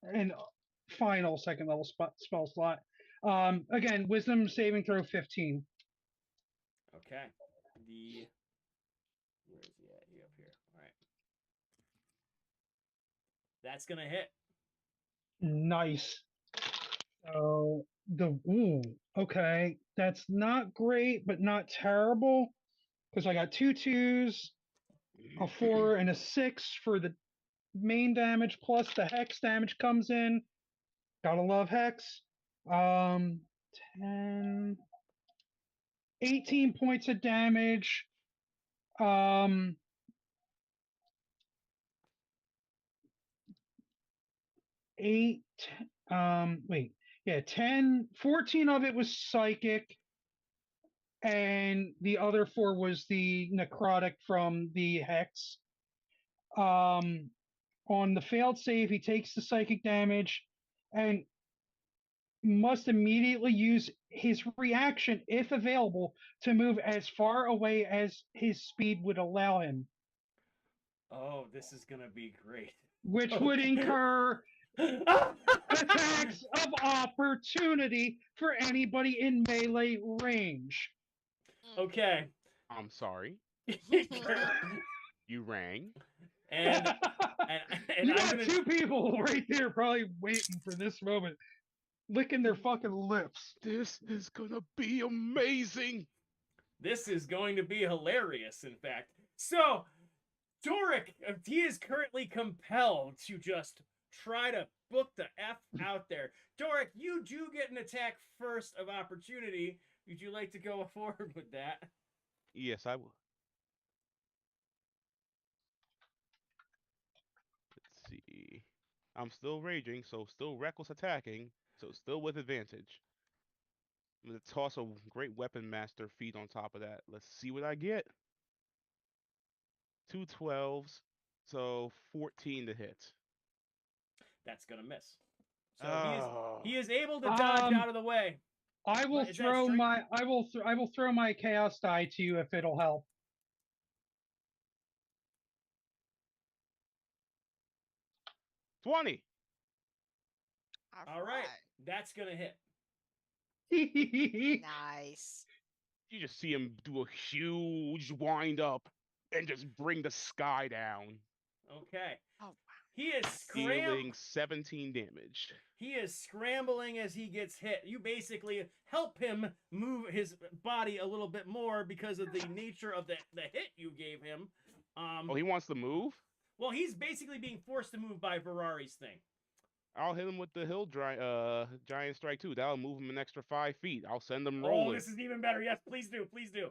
and final second level spell slot. Again, Wisdom saving throw 15. Okay. Where is he at? He up here. All right. That's gonna hit. Nice. So okay, that's not great, but not terrible because I got 2 2s, a 4, and a 6 for the main damage. Plus the hex damage comes in. Gotta love hex. 10, 18 points of damage. Um, eight. Wait. Yeah, 10, 14 of it was psychic, and the other 4 was the necrotic from the hex. On the failed save, he takes the psychic damage and must immediately use his reaction, if available, to move as far away as his speed would allow him, Oh, this is gonna be great. which would Okay. incur attacks of opportunity for anybody in melee range. Okay. I'm sorry. You rang. and You I'm got gonna 2 people right there probably waiting for this moment, licking their fucking lips. This is gonna be amazing. This is going to be hilarious, in fact. So, Doric, he is currently compelled to just try to book the F out there. Doric, you do get an attack first of opportunity. Would you like to go forward with that? Yes, I will. Let's see. I'm still raging, so still reckless attacking, so still with advantage. I'm gonna toss a great weapon master feat on top of that. Let's see what I get. 2 12s, so 14 to hit. That's gonna miss. So Oh. he is able to dodge Um, out of the way. I will Is that throw straight? my I will throw my chaos die to you if it'll help. 20. All right, that's gonna hit. Nice. You just see him do a huge wind up and just bring the sky down, Okay. Oh, wow. He is dealing 17 damage. He is scrambling as he gets hit. You basically help him move his body a little bit more because of the nature of the hit you gave him. Oh, he wants to move? Well, he's basically being forced to move by Ferrari's thing. I'll hit him with the giant strike too. That'll move him an extra 5 feet. I'll send him rolling. Oh, this is even better. Yes, please do. Please do.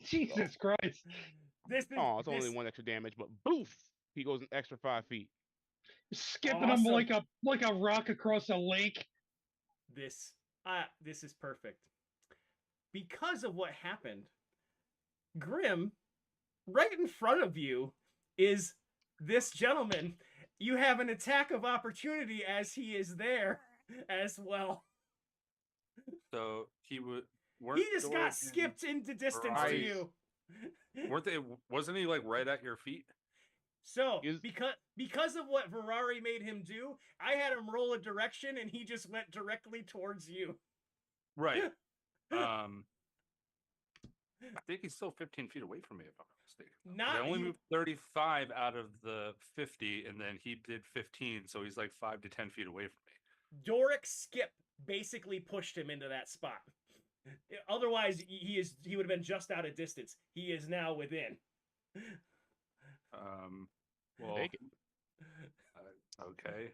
Jesus Christ. It's only 1 extra damage, but boof! He goes an extra 5 feet. Skipping Awesome. him like a rock across a lake. This is perfect. Because of what happened, Grim, right in front of you is this gentleman. You have an attack of opportunity as he is there as well. So he would. He just got skipped into distance to you. Weren't they? Wasn't he like right at your feet? So because of what Ferrari made him do, I had him roll a direction and he just went directly towards you. Right. I think he's still 15 feet away from me, if I'm not mistaken. I only moved 35 out of the 50, and then he did 15, so he's like 5 to 10 feet away from me. Doric's skip basically pushed him into that spot. Otherwise, he would have been just out of distance. He is now within. Well, okay.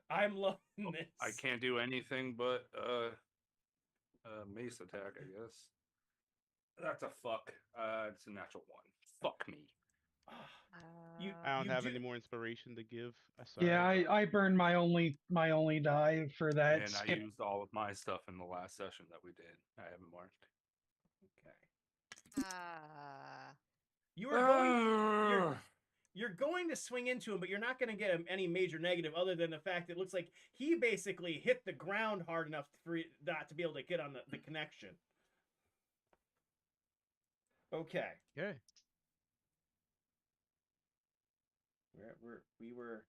I'm loving this. I can't do anything but mace attack, I guess. That's a fuck. It's a natural 1. Fuck me. I don't have any more inspiration to give. Yeah, I burned my only die for that. And skip. I used all of my stuff in the last session that we did. I haven't marked. Okay. You are you're going to swing into him, but you're not going to get him any major negative other than the fact that it looks like he basically hit the ground hard enough for not to be able to get on the connection. Okay. Yeah. We were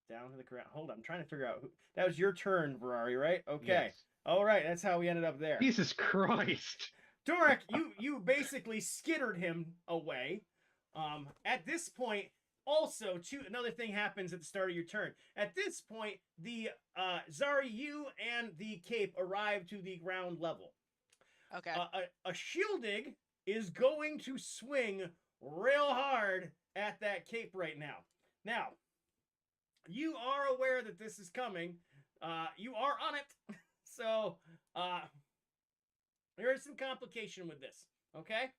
down to the ground. Hold on, I'm trying to figure out that was your turn, Ferrari, right? Okay. Yes. All right, that's how we ended up there. Jesus Christ. Doric, you basically skittered him away. At this point, Also, another thing happens at the start of your turn. At this point, the Zari, you and the cape arrive to the ground level. Okay. A shielding is going to swing real hard at that cape right now. Now, you are aware that this is coming. You are on it. So, there is some complication with this. Okay?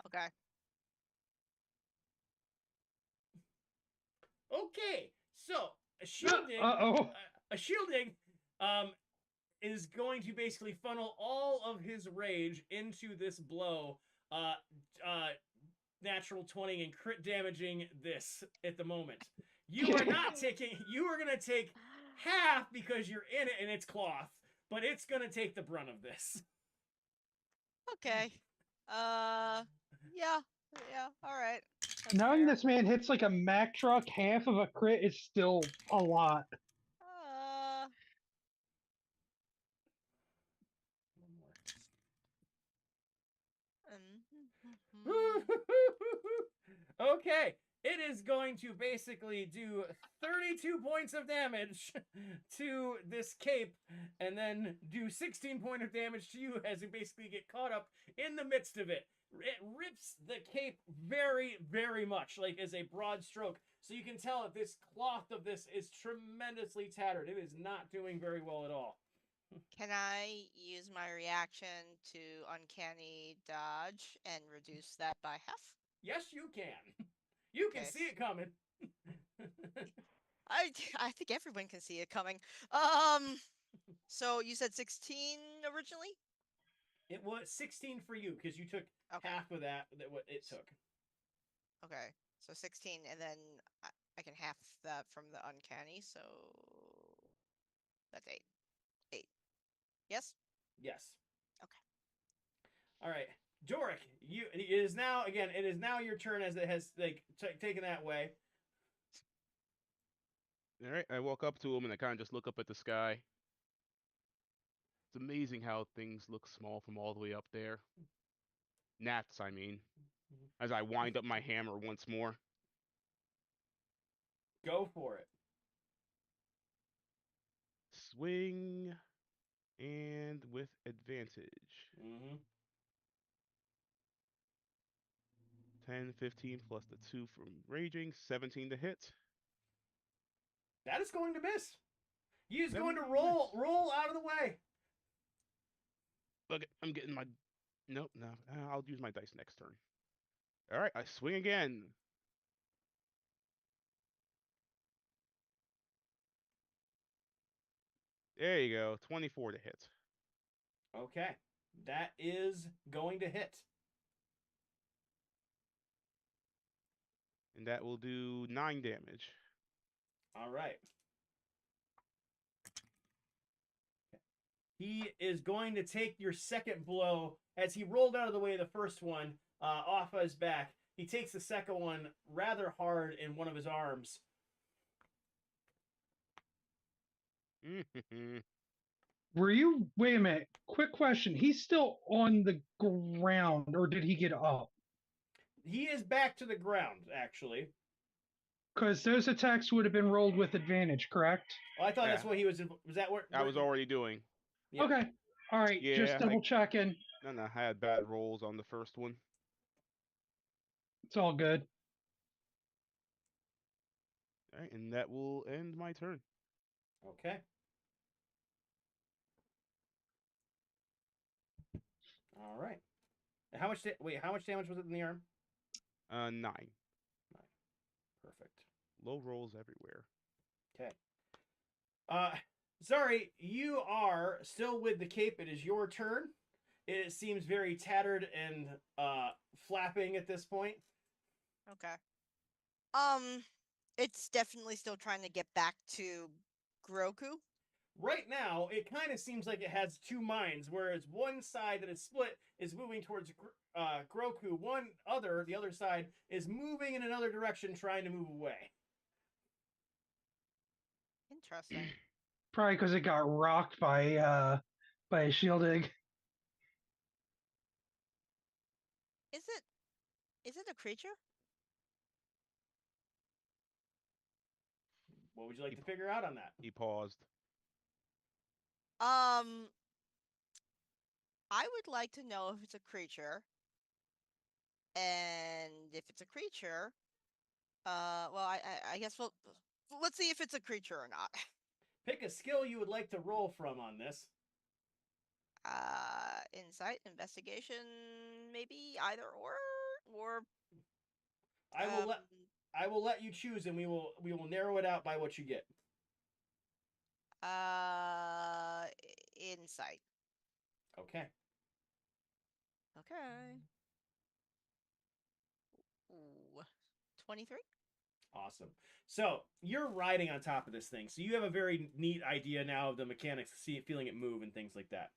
Okay. Okay. So, a shielding... a shielding is going to basically funnel all of his rage into this blow. Natural 20 and crit damaging this at the moment. You are not taking... You are going to take half because you're in it and it's cloth, but it's going to take the brunt of this. Okay. Yeah. All right. That's Knowing fair. this man hits like a Mack truck, half of a crit is still a lot. Okay, it is going to basically do 32 points of damage to this cape, and then do 16 points of damage to you as you basically get caught up in the midst of it. It rips the cape very, very much, like as a broad stroke. So you can tell that this cloth of this is tremendously tattered. It is not doing very well at all. Can I use my reaction to uncanny dodge and reduce that by half? Yes, you can. You can Okay. see it coming. I think everyone can see it coming. So you said 16 originally? It was 16 for you because you took half of that what it took. Okay, so 16, and then I can half that from the uncanny, so that's 8. 8. Yes? Yes. Okay. All right, Doric. It is now your turn as it has taken that way. All right, I walk up to him and I kind of just look up at the sky. It's amazing how things look small from all the way up there. Gnats, I mean. As I wind up my hammer once more. Go for it. Swing. And with advantage. 10, 15 plus the 2 from raging. 17 to hit. That is going to miss. He is going to roll out of the way. Look, I'm getting my... Nope, no. I'll use my dice next turn. All right, I swing again. There you go. 24 to hit. Okay. That is going to hit. And that will do 9 damage. All right. He is going to take your second blow as he rolled out of the way of the first one off his back. He takes the second one rather hard in one of his arms. Wait a minute. Quick question. He's still on the ground, or did he get up? He is back to the ground, actually. Because those attacks would have been rolled with advantage, correct? Oh, I thought that's what he was. Was that what I was already doing. Yeah. Okay. All right. Yeah, just double checking. No, I had bad rolls on the first one. It's all good. All right, and that will end my turn. Okay. All right. How much damage was it in the arm? 9. 9. Perfect. Low rolls everywhere. Okay. Zari, you are still with the cape. It is your turn. It seems very tattered and flapping at this point. Okay. It's definitely still trying to get back to Groku. Right now, it kind of seems like it has two minds, whereas one side that is split is moving towards Groku. The other side, is moving in another direction, trying to move away. Interesting. Probably because it got rocked by a shielding. Is it a creature? What would you like He to p- figure out on that? He paused. I would like to know if it's a creature, and if it's a creature, well, I guess let's see if it's a creature or not. Pick a skill you would like to roll from on this. Insight, investigation, maybe either or I will let you choose, and we will narrow it out by what you get. Insight. Okay. Okay. Ooh, 23. Awesome. So you're riding on top of this thing, so you have a very neat idea now of the mechanics, feeling it move and things like that.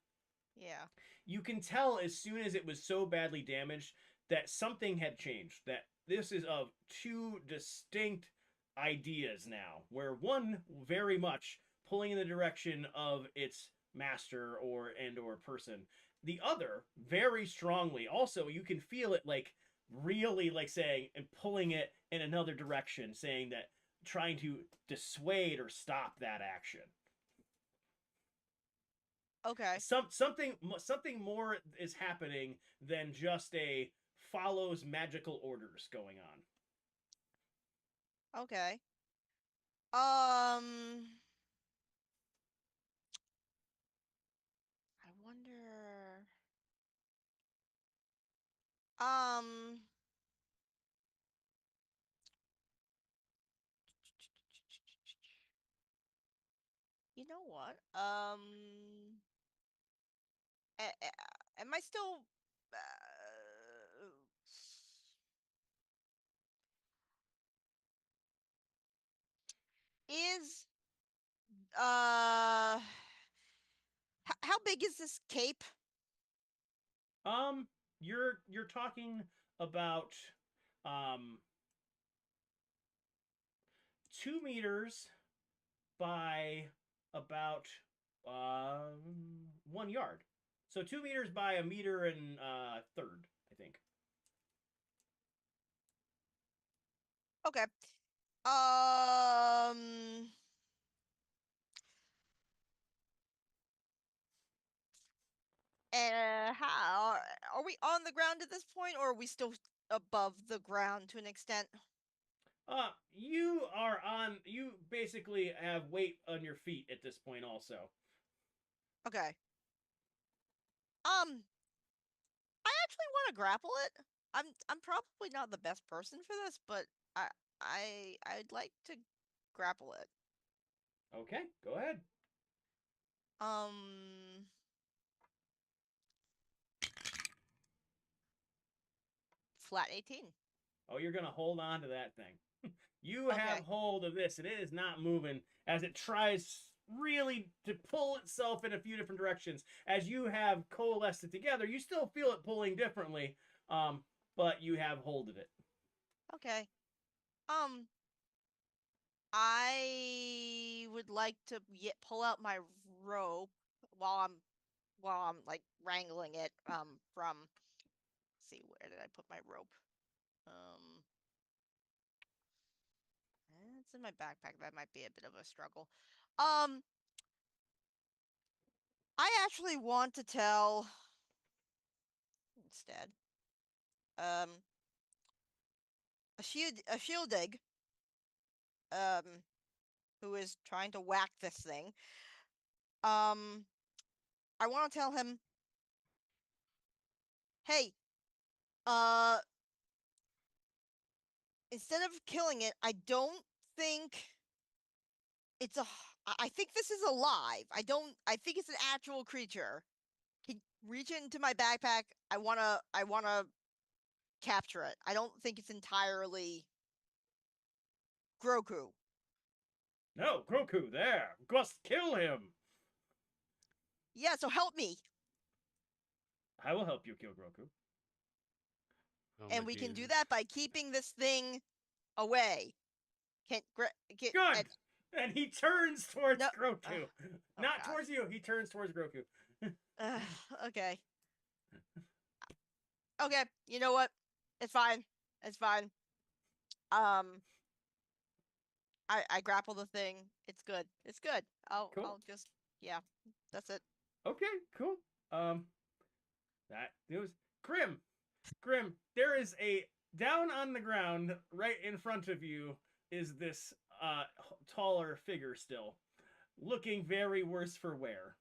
Yeah. You can tell as soon as it was so badly damaged that something had changed. That this is of two distinct ideas now, where one very much pulling in the direction of its master or person. The other very strongly. Also, you can feel it like really like saying and pulling it in another direction, saying that trying to dissuade or stop that action. Okay. Something more is happening than just a follows magical orders going on. Okay. I wonder. You know what? Am I still? Is how big is this cape? You're talking about um 2 meters by about 1 yard. So 2 meters by a meter and third, I think. Okay. How are we on the ground at this point, or are we still above the ground to an extent? You are on. You basically have weight on your feet at this point, also. Okay. I actually want to grapple it. I'm probably not the best person for this, but I'd like to grapple it. Okay, go ahead. Flat 18. Oh, you're gonna hold on to that thing. You have Okay. hold of this, and it is not moving as it tries really to pull itself in a few different directions. As you have coalesced it together, you still feel it pulling differently, but you have hold of it. Okay. I would like to pull out my rope while I'm like wrangling it. From let's see, where did I put my rope? It's in my backpack. That might be a bit of a struggle. I actually want to tell instead. A shield egg. Who is trying to whack this thing. I want to tell him, hey, uh, instead of killing it, I don't think it's a. I think this is alive. I think it's an actual creature. He reach into my backpack. I wanna capture it. I don't think it's entirely Groku. No, Groku, there. Must kill him. Yeah, so help me. I will help you kill Groku. Oh, And my we can do Jesus. that by keeping this thing away. Good. And he turns towards No. Groku. Not God. towards you. He turns towards Groku. Okay. Okay, you know what? It's fine. It's fine. I grapple the thing. It's good. It's good. I'll Cool. I'll just yeah. That's it. Okay, cool. That it was Grim. Grim, there is a down on the ground right in front of you is this taller figure still, looking very worse for wear.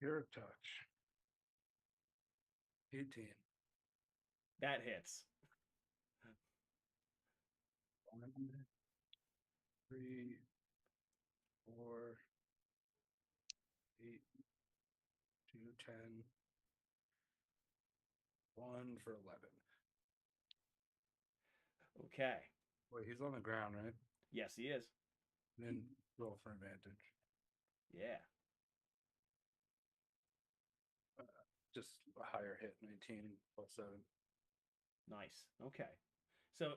Your touch. 18. That hits. 1, 3, 4, 8, 2, 10. 1 for 11. Okay. Wait, he's on the ground, right? Yes, he is. Then roll for advantage. Yeah. Just a higher hit, 19 plus 7. Nice. Okay. So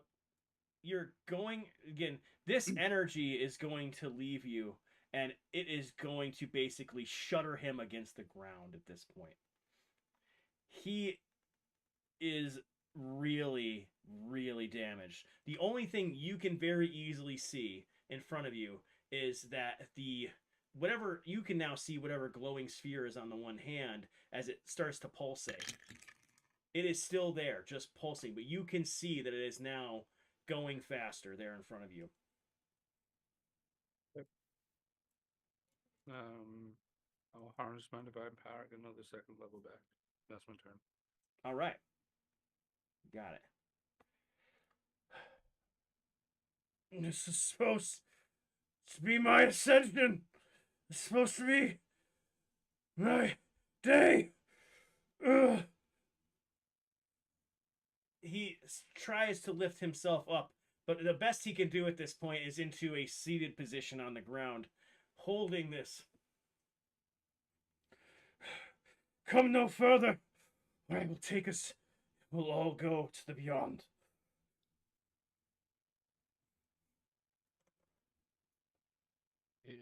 you're going again, this energy is going to leave you and it is going to basically shutter him against the ground at this point. He is really, really damaged. The only thing you can very easily see in front of you is that whatever you can now see whatever glowing sphere is on the one hand as it starts to pulsate. It is still there, just pulsing, but you can see that it is now going faster there in front of you. I'll harness my divine power, get another second level back. That's my turn. All right. Got it. This is supposed to be my ascension. It's supposed to be my day. Ugh. He tries to lift himself up, but the best he can do at this point is into a seated position on the ground, holding this. Come no further, or I will take us. We'll all go to the beyond.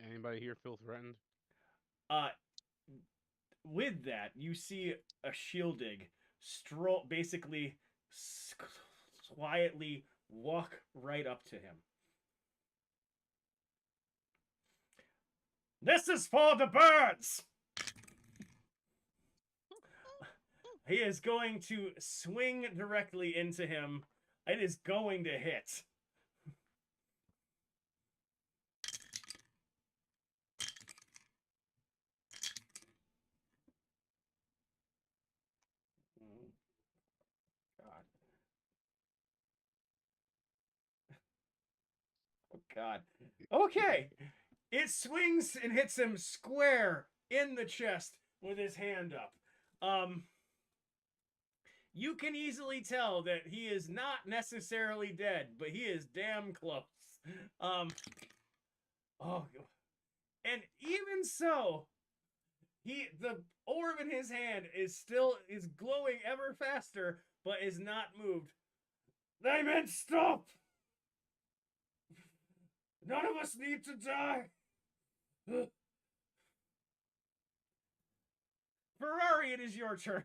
Anybody here feel threatened? With that, you see a Shieldig basically quietly walk right up to him. This is for the birds! He is going to swing directly into him. It is going to hit. God. Oh, God. Okay. It swings and hits him square in the chest with his hand up. You can easily tell that he is not necessarily dead, but he is damn close. And even so, the orb in his hand is glowing ever faster, but is not moved. I meant stop! None of us need to die! Ferrari, it is your turn.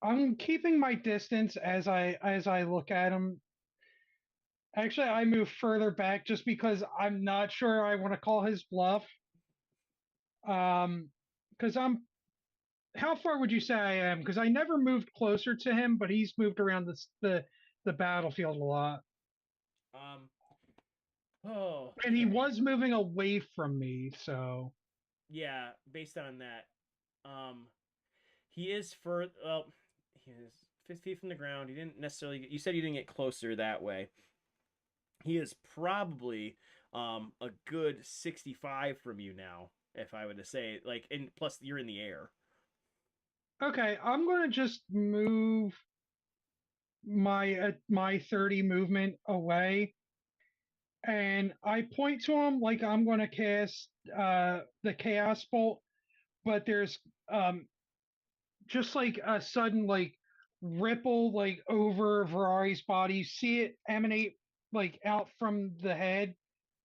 I'm keeping my distance as I look at him. Actually, I move further back just because I'm not sure I want to call his bluff. Because how far would you say I am? Because I never moved closer to him, but he's moved around the battlefield a lot. And he was moving away from me, so yeah, based on that, he is he is 50 feet from the ground. He didn't necessarily. You said you didn't get closer that way. He is probably a good 65 from you now, if I were to say, like, and plus you're in the air. Okay, I'm gonna just move my 30 movement away, and I point to him like I'm gonna cast the Chaos Bolt, but there's just like a sudden like ripple like over Ferrari's body. You see it emanate like out from the head,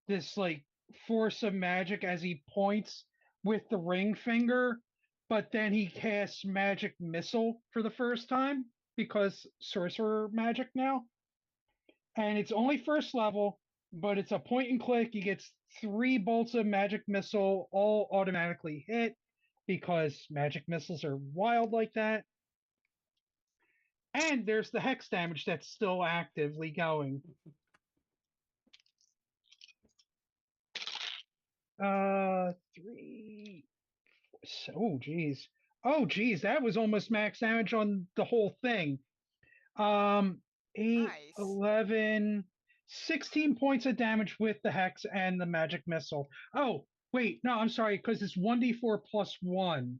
this like force of magic as he points with the ring finger, but then he casts Magic Missile for the first time because sorcerer magic now. And it's only first level, but it's a point and click. He gets 3 bolts of Magic Missile, all automatically hit because Magic Missiles are wild like that. And there's the hex damage that's still actively going. 3. Oh geez, that was almost max damage on the whole thing. 8, Nice. 11, 16 points of damage with the hex and the magic missile. Oh, wait, no, I'm sorry, because it's 1d4 plus 1.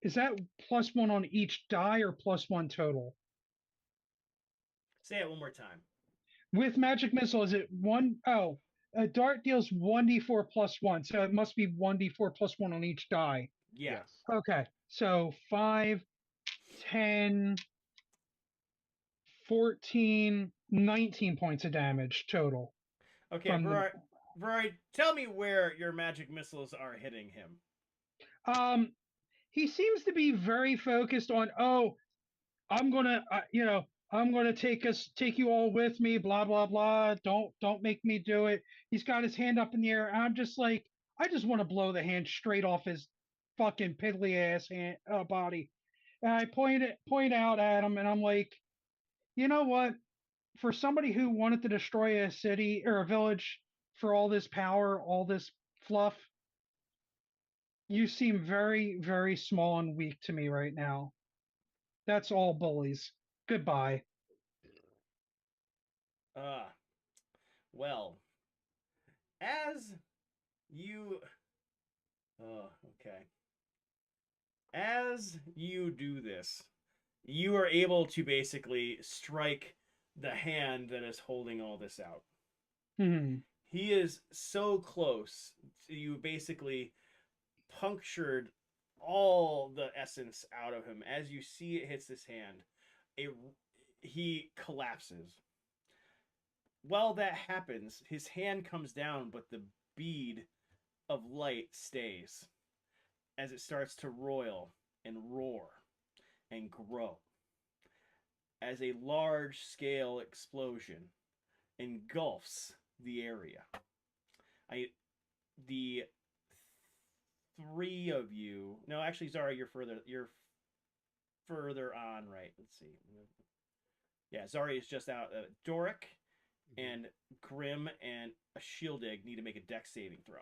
Is that plus 1 on each die or plus 1 total? Say it one more time. With magic missile, is it 1? Oh, a dart deals 1d4 plus 1, so it must be 1d4 plus 1 on each die. Yeah. Yes. Okay, so 5, 10, 14, 19 points of damage total. Okay, From the- Rory, tell me where your magic missiles are hitting him. He seems to be very focused on, oh, I'm gonna, I'm gonna take you all with me, blah blah blah. Don't make me do it. He's got his hand up in the air, and I'm just like, I just want to blow the hand straight off his fucking piddly ass body. And I point out at him, and I'm like, you know what? For somebody who wanted to destroy a city or a village for all this power, all this fluff, you seem very, very small and weak to me right now. That's all, bullies. Goodbye. Well, as you... Oh, okay. As you do this, you are able to basically strike the hand that is holding all this out. Hmm. He is so close to you, basically punctured all the essence out of him. As you see it hits his hand, he collapses. While that happens, his hand comes down, but the bead of light stays as it starts to roil and roar and grow as a large-scale explosion engulfs the area. The 3 of you. No, actually, Zara, you're further on, right? Let's see. Yeah, Zari is just out. Doric and Grim and a Shieldig need to make a dex saving throw.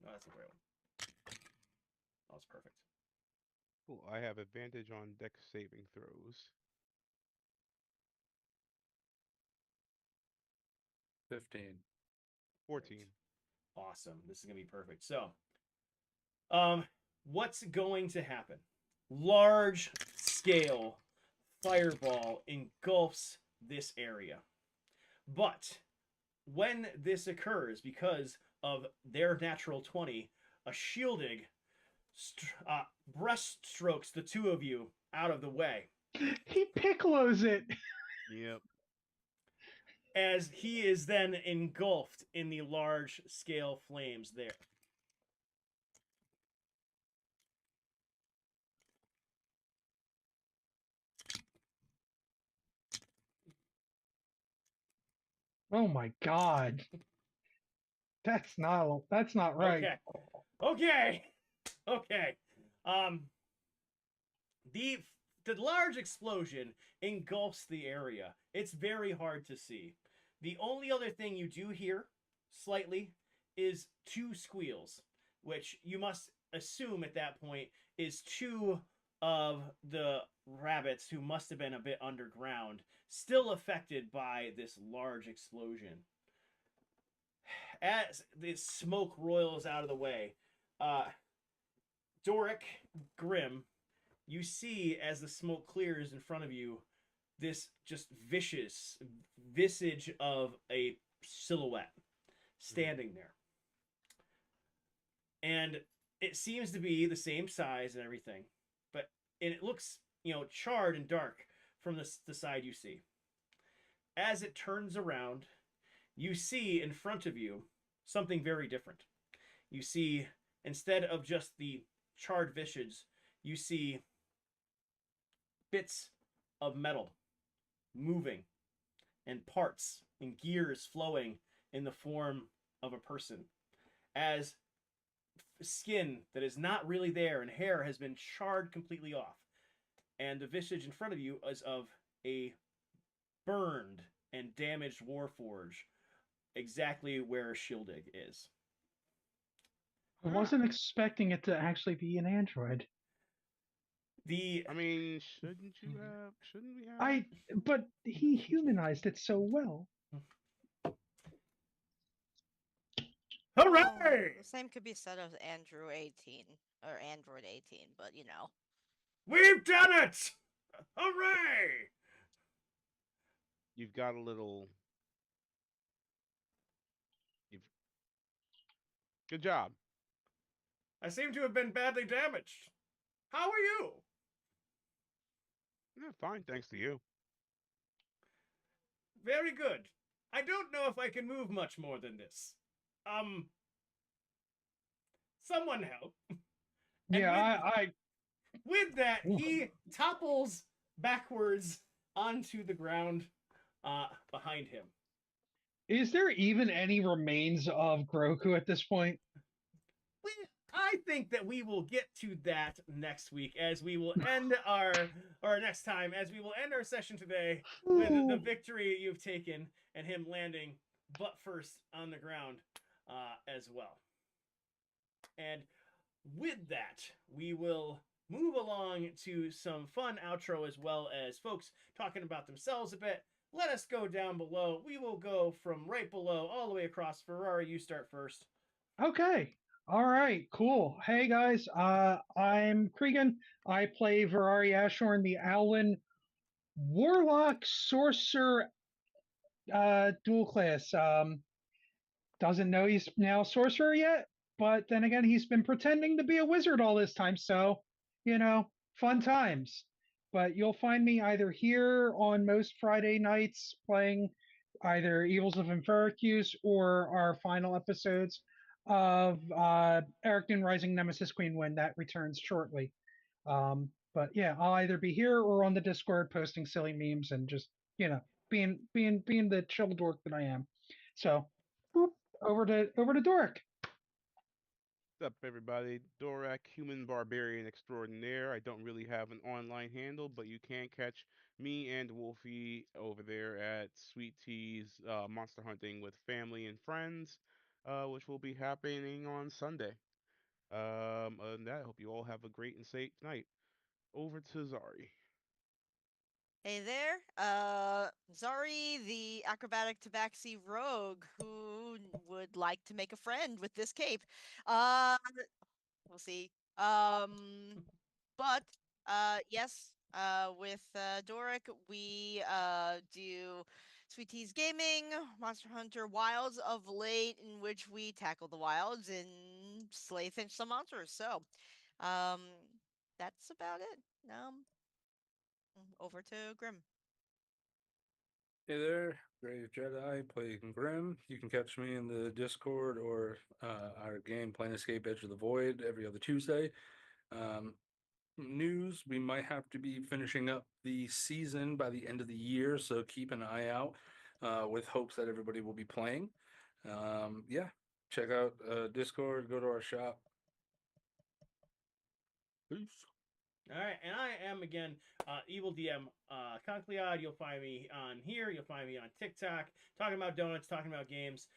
No, that's a great one. That was perfect. Cool. I have advantage on dex saving throws. 15. 14. Awesome. This is gonna be perfect. So, what's going to happen? Large scale fireball engulfs this area. But when this occurs, because of their natural 20, a Shieldig breaststrokes the 2 of you out of the way. He Piccolos it. Yep. As he is then engulfed in the large scale flames there. Oh my god. That's not right. Okay. The large explosion engulfs the area. It's very hard to see. The only other thing you do hear slightly is 2 squeals, which you must assume at that point is 2 of the rabbits who must have been a bit underground, still affected by this large explosion. As the smoke roils out of the way, Doric, Grim, you see as the smoke clears in front of you, this just vicious visage of a silhouette standing there. And it seems to be the same size and everything, but it looks, charred and dark from the side you see. As it turns around, you see in front of you something very different. You see, instead of just the charred visage, you see bits of metal moving and parts and gears flowing in the form of a person, as skin that is not really there and hair has been charred completely off. And the visage in front of you is of a burned and damaged Warforge, exactly where Shieldig is. I wasn't expecting it to actually be an android. I mean, shouldn't we have? But he humanized it so well. Hooray! Well, the same could be said of Andrew 18 or Android 18, but you know. We've done it! Hooray! You've got a little. Good job. I seem to have been badly damaged. How are you? Yeah, fine, thanks to you. Very good. I don't know if I can move much more than this. Someone help. Yeah, With that, he topples backwards onto the ground behind him. Is there even any remains of Groku at this point? I think that we will get to that next week, as we will end or next time, as we will end our session today with the victory you've taken and him landing butt first on the ground as well. And with that, we will move along to some fun outro, as well as folks talking about themselves a bit. Let us go down below. We will go from right below all the way across. Ferrari, you start first. Okay. All right, cool. Hey guys, I'm Cregan. I play Virari Ashorn, the Owlin Warlock Sorcerer dual class. Doesn't know he's now sorcerer yet, but then again, he's been pretending to be a wizard all this time, so fun times. But you'll find me either here on most Friday nights playing either Evils of Enferacuse or our final episodes of Ericton Rising Nemesis Queen when that returns shortly. But yeah, I'll either be here or on the Discord posting silly memes and just being the chill dork that I am. So over to Doric. What's up, everybody? Dorak, human barbarian extraordinaire. I don't really have an online handle, but you can catch me and Wolfie over there at Sweet Tea's Monster Hunting with family and friends, which will be happening on Sunday. Other than that, I hope you all have a great and safe night. Over to Zari. Hey there, Zari, the acrobatic tabaxi rogue who would like to make a friend with this cape. Uh, we'll see. But yes, with Doric, we do Sweet Tea's Gaming, Monster Hunter Wilds of late, in which we tackle the wilds and slay finch some monsters. So, um, that's about it. Over to Grim. Hey there, Grave Jedi playing Grim. You can catch me in the Discord or our game Planescape Edge of the Void every other Tuesday. News, we might have to be finishing up the season by the end of the year, so keep an eye out with hopes that everybody will be playing. Yeah, check out Discord, go to our shop. Peace. All right, and I am again Evil DM Concleod. You'll find me on here. You'll find me on TikTok, talking about donuts, talking about games,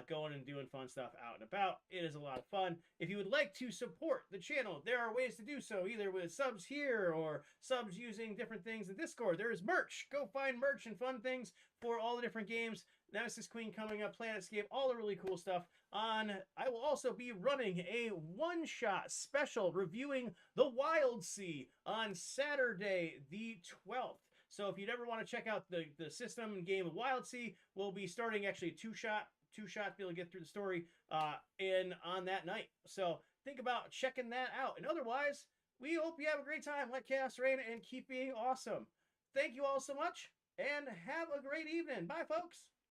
going and doing fun stuff out and about. It is a lot of fun. If you would like to support the channel, there are ways to do so, either with subs here or subs using different things in Discord. There is merch. Go find merch and fun things for all the different games. Nemesis Queen coming up, Planetscape, all the really cool stuff. I will also be running a one-shot special reviewing the Wild Sea on Saturday the 12th. So if you'd ever want to check out the system and game of Wild Sea, we'll be starting actually two shot to be able to get through the story on that night. So think about checking that out. And otherwise, we hope you have a great time. Let chaos reign and keep being awesome. Thank you all so much, and have a great evening. Bye, folks.